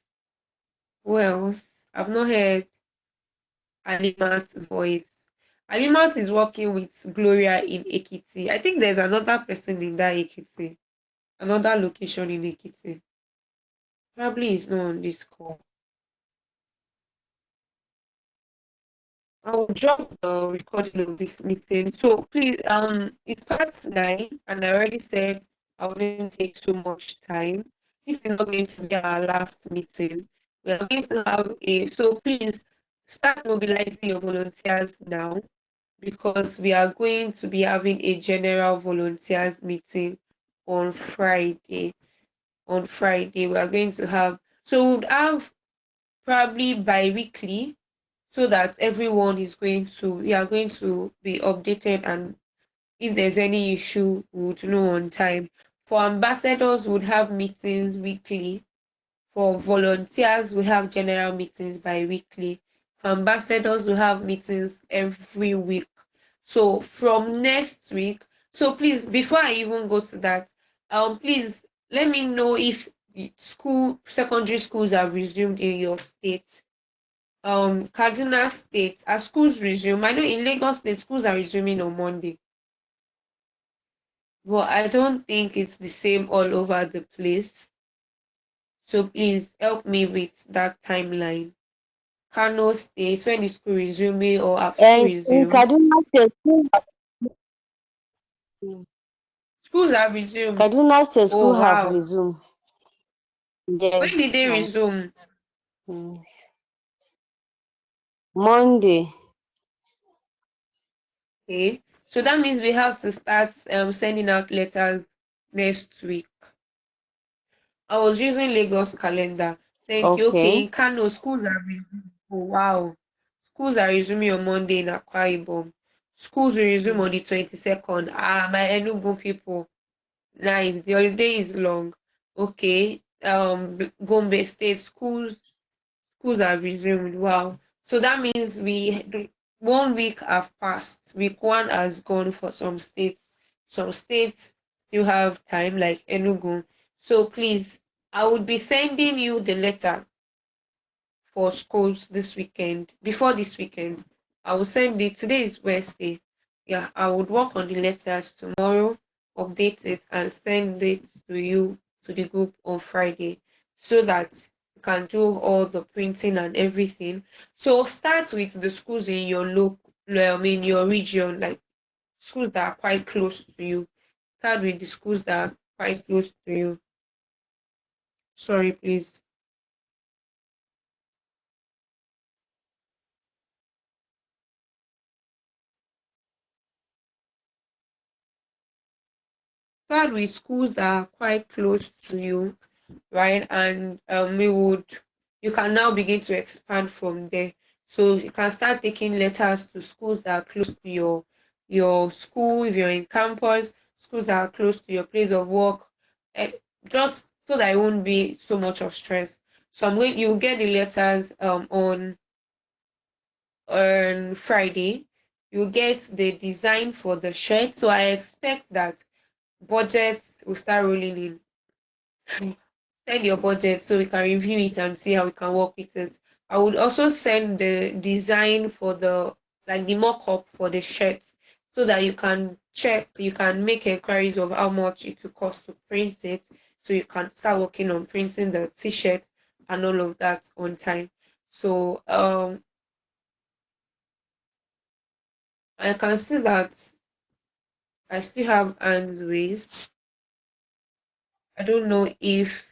Who else? I've not heard Alimat's voice. Alimat is working with Gloria in Ekiti. I think there's another person in that Ekiti, another location in Ekiti. Probably is not on this call. I will drop the recording of this meeting. So please, it starts 9, and I already said I wouldn't take so much time. This is not going to be our last meeting. We are going to have so please start mobilizing your volunteers now because we are going to be having a general volunteers meeting on Friday. On Friday, we are going to have, so we would have probably bi-weekly so that we are going to be updated, and if there's any issue we would know on time. For ambassadors we would have meetings weekly. For volunteers we have general meetings bi-weekly. For ambassadors we have meetings every week. So from next week, so please, before I even go to that, please let me know if secondary schools have resumed in your state. Kaduna State, as schools resume, I know in Lagos State schools are resuming on Monday, but I don't think it's the same all over the place. So please help me with that timeline. Kano State, when is school resuming or have school In resumed? Schools have resumed. Kaduna State Oh school have wow. resumed. When did Yes, they ma'am. resume? Yes. Monday. Okay. So that means we have to start sending out letters next week. I was using Lagos calendar. Thank you. Okay, Okay. in Kano, schools are resuming. Oh, wow. Schools are resuming on Monday in Akwa Ibom. Schools will resume on the 22nd. Ah, my Enugu people. Nice. The holiday is long. Okay. Gombe State schools have resumed. Wow. So that means 1 week have passed. Week 1 has gone for some states. Some states still have time, like Enugu. So please, I would be sending you the letter for schools this weekend. Before this weekend, I will send it. Today is Wednesday. Yeah, I would work on the letters tomorrow, update it, and send it to you to the group on Friday so that you can do all the printing and everything. So start with the schools in your in your region, like schools that are quite close to you. Start with the schools that are quite close to you. Sorry, please. Start with schools that are quite close to you, right? And you can now begin to expand from there. So you can start taking letters to schools that are close to your school, if you're in campus, schools that are close to your place of work, and just so that it won't be so much of stress. So you'll get the letters on Friday. You get the design for the shirt. So I expect that budget will start rolling in. Send your budget so we can review it and see how we can work with it. I would also send the design for the mock-up for the shirt so that you can make inquiries of how much it will cost to print it so you can start working on printing the t-shirt and all of that on time. So I can see that I still have hands raised. I don't know if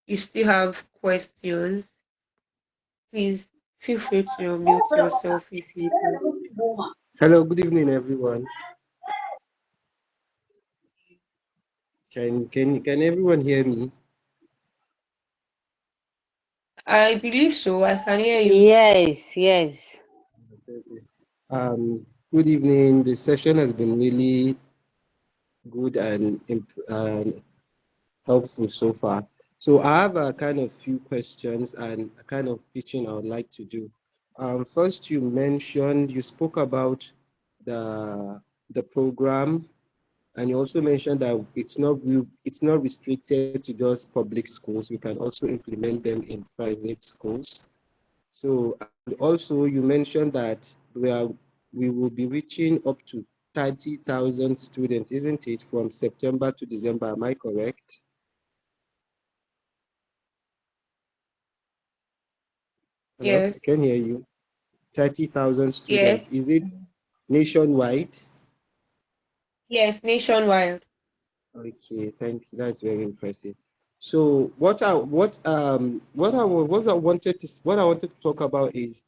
you still have questions. please feel free to mute yourself if you do. Hello, good evening, everyone. Can everyone hear me? I believe so. I can hear you. Yes, yes. Good evening. The session has been really good and helpful so far. So I have a kind of few questions and a kind of pitching I would like to do. First, you spoke about the the program, and you also mentioned that it's not restricted to just public schools. We can also implement them in private schools. So, and also you mentioned that we are we will be reaching up to 30,000 students, isn't it, from September to December? Am I correct? Hello, Yes. I can hear you. 30,000 Yes. students. Is it nationwide? Yes. Nationwide. Okay, thank you. That's very impressive. So what I wanted to talk about is,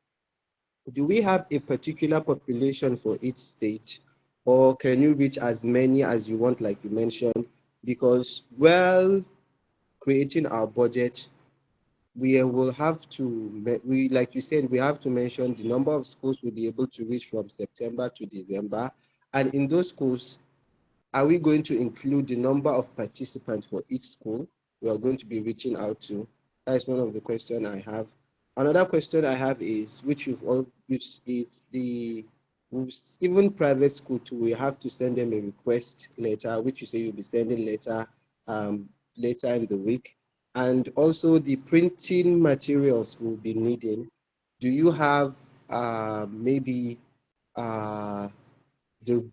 do we have a particular population for each state, or can you reach as many as you want, like you mentioned? Because, well, creating our budget, we will have to, like you said, we have to mention the number of schools we'll be able to reach from September to December. And in those schools, are we going to include the number of participants for each school we are going to be reaching out to? That is one of the questions I have. Another question I have is, which is even private school too, we have to send them a request letter, which you say you'll be sending later in the week. And also the printing materials we'll be needing. Do you have maybe uh, the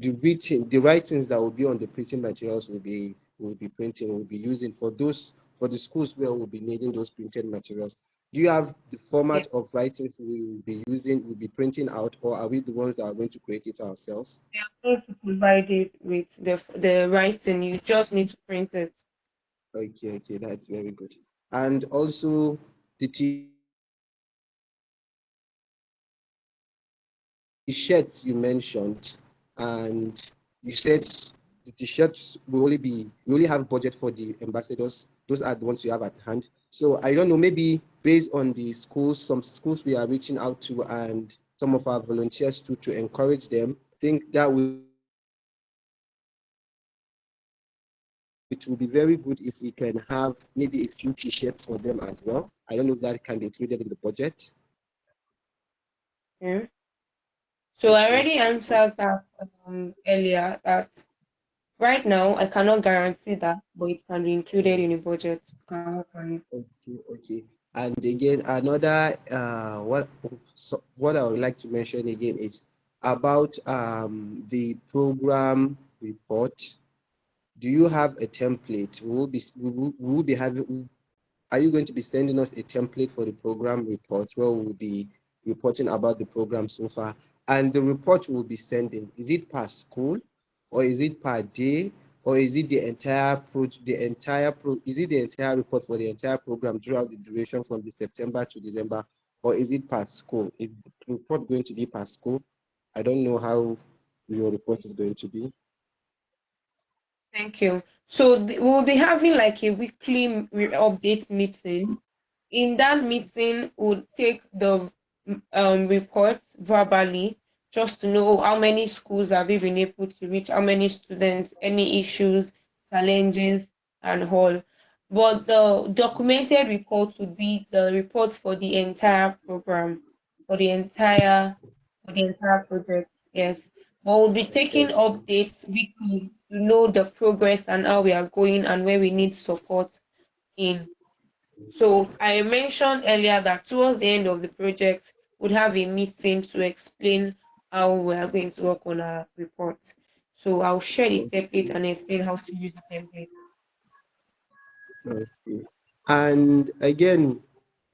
the writings that will be on the printing materials will be printing will be using for the schools where we'll be needing those printed materials. Do you have the Yes. format of writings we will be using, we'll be printing out, or are we the ones that are going to create it ourselves? We are going to provide it with the writing. You just need to print it. Okay, okay, that's very good. And also the t-shirts you mentioned, and you said the t-shirts will we only have budget for the ambassadors. Those are the ones you have at hand. So I don't know, maybe based on the schools, some schools we are reaching out to, and some of our volunteers too, to encourage them. Think that it will be very good if we can have maybe a few t-shirts for them as well. I don't know if that can be included in the budget. Yeah. So I Okay. already answered that earlier. That right now I cannot guarantee that, but it can be included in the budget. We can work on it. Okay, okay. And again, another what I would like to mention again is about the program report. Do you have a template? We will be having. Are you going to be sending us a template for the program report where we'll be reporting about the program so far? And the report we'll be sending, is it per school, or is it per day, or is it the entire report for the entire program throughout the duration from the September to December, or is it per school? Is the report going to be per school? I don't know how your report is going to be. Thank you. So we'll be having like a weekly update meeting. In that meeting, we'll take the reports verbally just to know how many schools have we been able to reach, how many students, any issues, challenges, and all. But the documented report would be the reports for the entire program, for the entire project. Yes. But we'll be taking Okay. updates weekly to know the progress and how we are going and where we need support in. So I mentioned earlier that towards the end of the project, we'd have a meeting to explain how we are going to work on our reports. So I'll share the template and explain how to use the template. Okay. And again,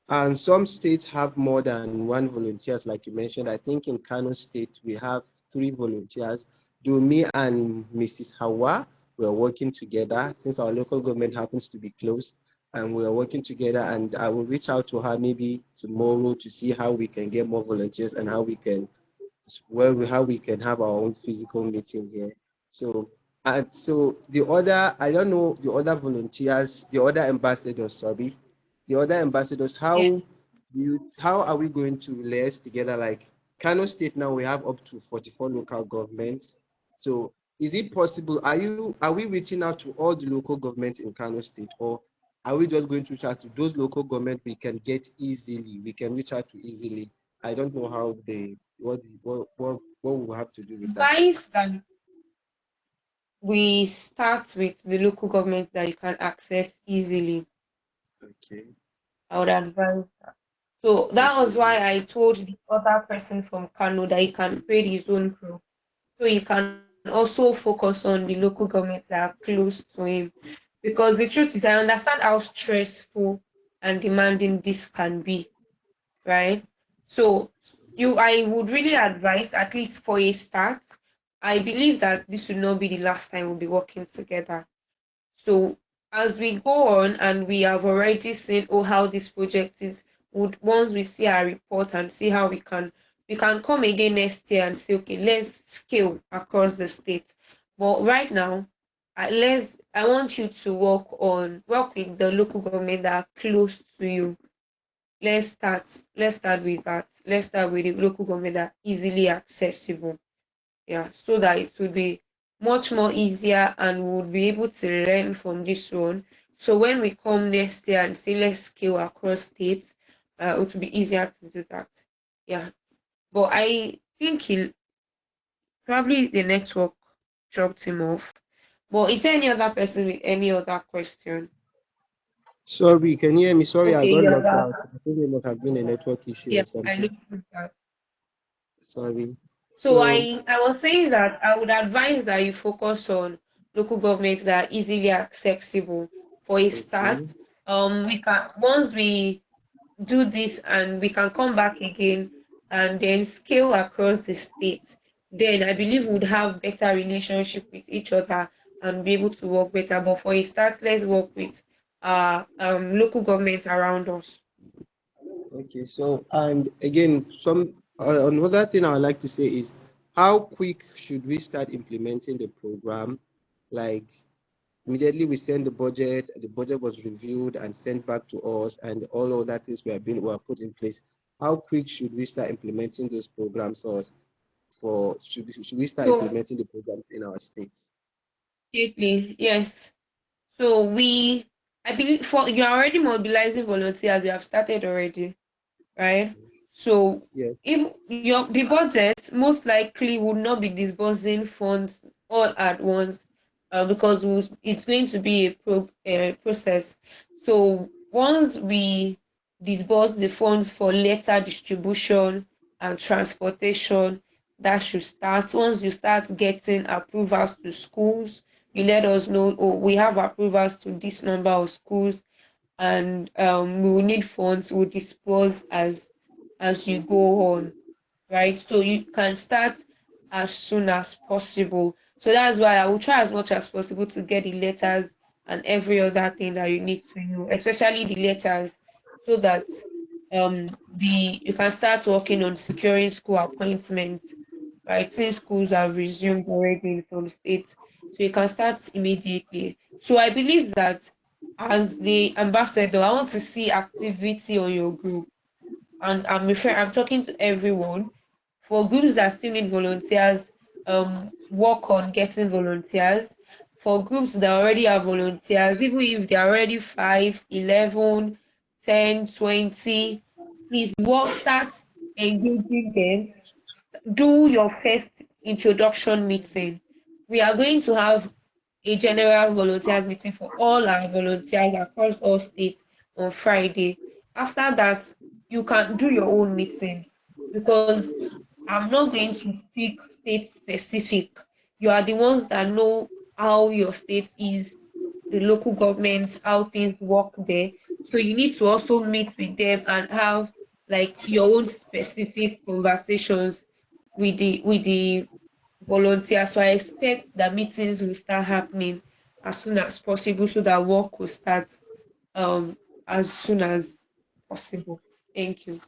and some states have more than one volunteers, like you mentioned. I think in Kano State we have 3 volunteers. Do me and Mrs. Hawa, we're working together since our local government happens to be close. and we are working together. And I will reach out to her maybe tomorrow to see how we can get more volunteers and how we can how we can have our own physical meeting here. So and so the other, I don't know, the other volunteers, the other ambassadors, sorry, the other ambassadors, Yeah. how are we going to liaise together? Like Kano State now, we have up to 44 local governments. So is it possible? Are we reaching out to all the local governments in Kano State, or are we just going to reach out to those local governments we can get easily? We can reach out to easily. I don't know how they what we have to do with that. Advice that we start with the local government that you can access easily. Okay. I would advise that. So that was Okay. why I told the other person from Kano that he can create his own group. So he can also focus on the local governments that are close to him. Because the truth is, I understand how stressful and demanding this can be, right? So I would really advise, at least for a start, I believe that this will not be the last time we'll be working together. So as we go on and we have already seen how this project is, would once we see our report and see how we can come again next year and say, okay, let's scale across the state. But right now, I want you to work with the local government that are close to you. Let's start with that. Let's start with the local government that are easily accessible. Yeah, so that it will be much more easier and we would be able to learn from this one. So when we come next year and say let's scale across states, it will be easier to do that. Yeah, but I think he probably the network dropped him off. But is there any other person with any other question? Sorry, can you hear me? Sorry, I Okay, got you're locked back. out. I think it must have been a network issue or Yeah, I something. noticed that. Sorry. So So, I was saying that I would advise that you focus on local governments that are easily accessible for a start. okay. We can once we do this and we can come back again and then scale across the state. Then I believe we'd have better relationship with each other and be able to work better. But for a start, let's work with local governments around us. Okay, so and again, another thing I would like to say is how quick should we start implementing the program? Like immediately we send the budget was reviewed and sent back to us, and all other things were put in place. How quick should we start implementing those programs, or should we start So implementing the programs in our states? immediately, yes. So I believe for you're already mobilizing volunteers. You have started already, right? So Yes. if the budget most likely would not be disbursing funds all at once, because it's going to be a process. So once we disburse the funds for letter distribution and transportation, that should start. Once you start getting approvals to schools, you let us know, oh, we have approvals to this number of schools and we will need funds, we'll disperse as you go on, right? So you can start as soon as possible. So that's why I will try as much as possible to get the letters and every other thing that you need to know, especially the letters, so that the you can start working on securing school appointments, right? Since schools have resumed already in some states, so you can start immediately. So I believe that as the ambassador, I want to see activity on your group, and I'm talking to everyone. For groups that still need volunteers, work on getting volunteers. For groups that already have volunteers, even if they're already 5, 11, 10, 20, please start engaging them. Do your first introduction meeting. We are going to have a general volunteers meeting for all our volunteers across all states on Friday. After that, you can do your own meeting, because I'm not going to speak state specific. You are the ones that know how your state is, the local government, how things work there. So you need to also meet with them and have like your own specific conversations with the volunteers. So I expect that meetings will start happening as soon as possible so that work will start. as soon as possible. Thank you.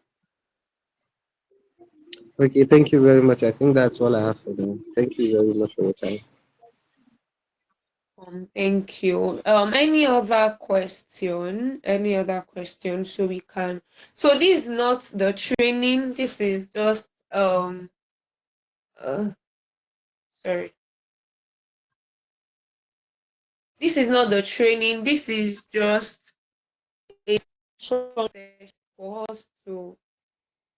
Okay, thank you very much. I think that's all I have for now. Thank you very much for your time. Thank you. Any other question? Any other question? So we can. So this is not the training. This is just uh sorry. This is not the training. This is just a for us to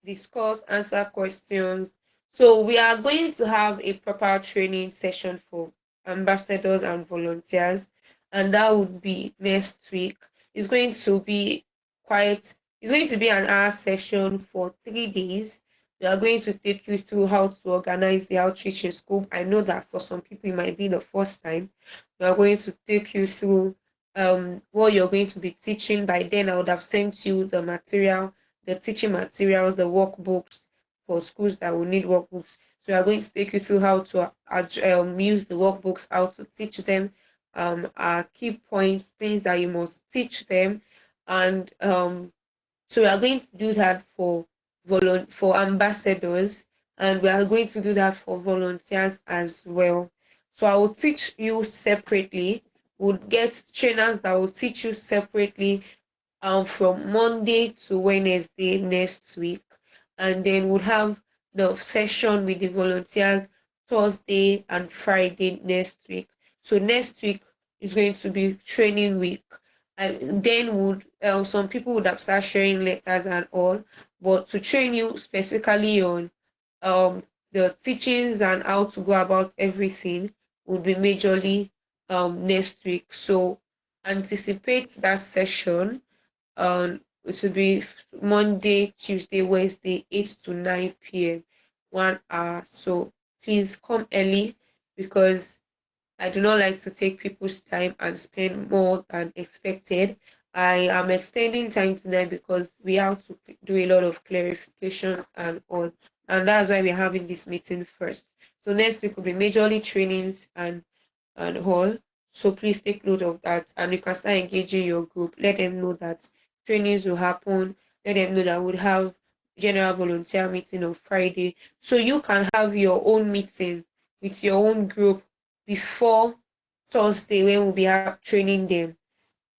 discuss, answer questions. So we are going to have a proper training session for ambassadors and volunteers, and that would be next week. It's going to be quite, it's going to be an hour session for 3 days. We are going to take you through how to organize the outreach in school. I know that for some people it might be the first time. We are going to take you through what you're going to be teaching. By then I would have sent you the material, the teaching materials, the workbooks for schools that will need workbooks. So we are going to take you through how to use the workbooks, how to teach them, our key points, things that you must teach them, and so we are going to do that for for ambassadors, and we are going to do that for volunteers as well. So I will teach you separately. We'll get trainers that will teach you separately from Monday to Wednesday next week, and then we'll have the session with the volunteers Thursday and Friday next week. So next week is going to be training week, and then would some people would have started sharing letters and all, but to train you specifically on um the teachings and how to go about everything would be majorly next week. So anticipate that session. It will be Monday, Tuesday, Wednesday, 8 to 9 p.m. 1 hour. So please come early because I do not like to take people's time and spend more than expected. I am extending time tonight because we have to do a lot of clarifications and all. And that's why we're having this meeting first. So next week will be majorly trainings and all. So please take note of that, and you can start engaging your group. Let them know that trainings will happen. Let them know that we'll have general volunteer meeting on Friday. So you can have your own meeting with your own group before Thursday when we'll be training them.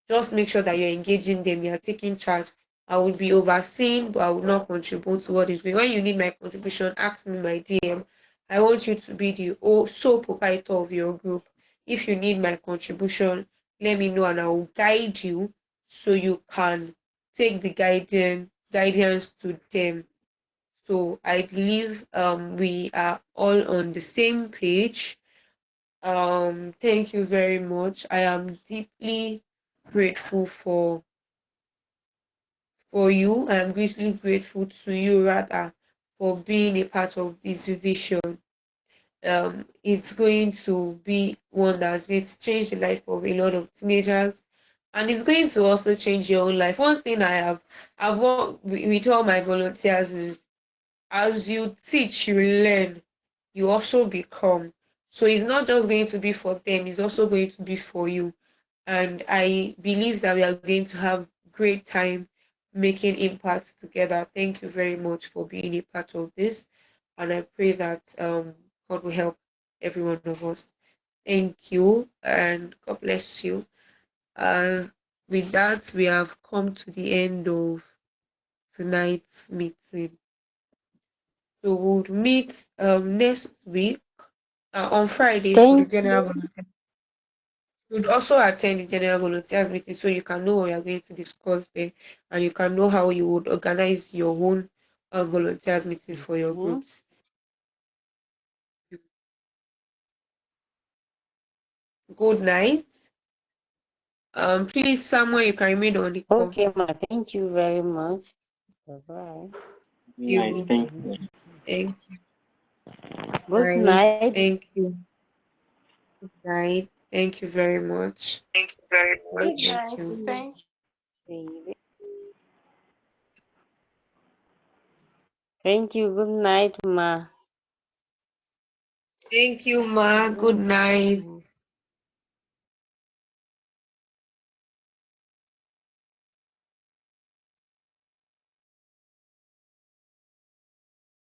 Just make sure that you're engaging them, you're taking charge. I will be overseeing, but I will not contribute to what is going. When you need my contribution, ask me my DM. I want you to be the sole proprietor of your group. If you need my contribution, let me know and I will guide you so you can take the guidance to them. So I believe we are all on the same page. Thank you very much. I am deeply grateful for you. I am greatly grateful to you rather for being a part of this vision. It's going to be one that's going to change the life of a lot of teenagers, and it's going to also change your own life. One thing I've worked with all my volunteers is as you teach, you learn, you also become. So it's not just going to be for them, it's also going to be for you. And I believe that we are going to have great time making impacts together. Thank you very much for being a part of this. And I pray that God will help every one of us. Thank you and God bless you. And with that, we have come to the end of tonight's meeting. So we'll meet next week on Friday for the Thank general you. volunteer. You would also attend the general volunteers meeting so you can know what you're going to discuss there and you can know how you would organize your own volunteers meeting for your Mhm. groups. Good night. Please, someone you can remain on the call. Okay, ma. Thank you very much. Bye-bye. Nice. You, Thank you. thank you, Good night. night. Thank you, night. Thank you very much. Thank you very much. Good Thank night. you. Thank you, baby. Thank you. Good night, ma. Thank you, Ma. Good night.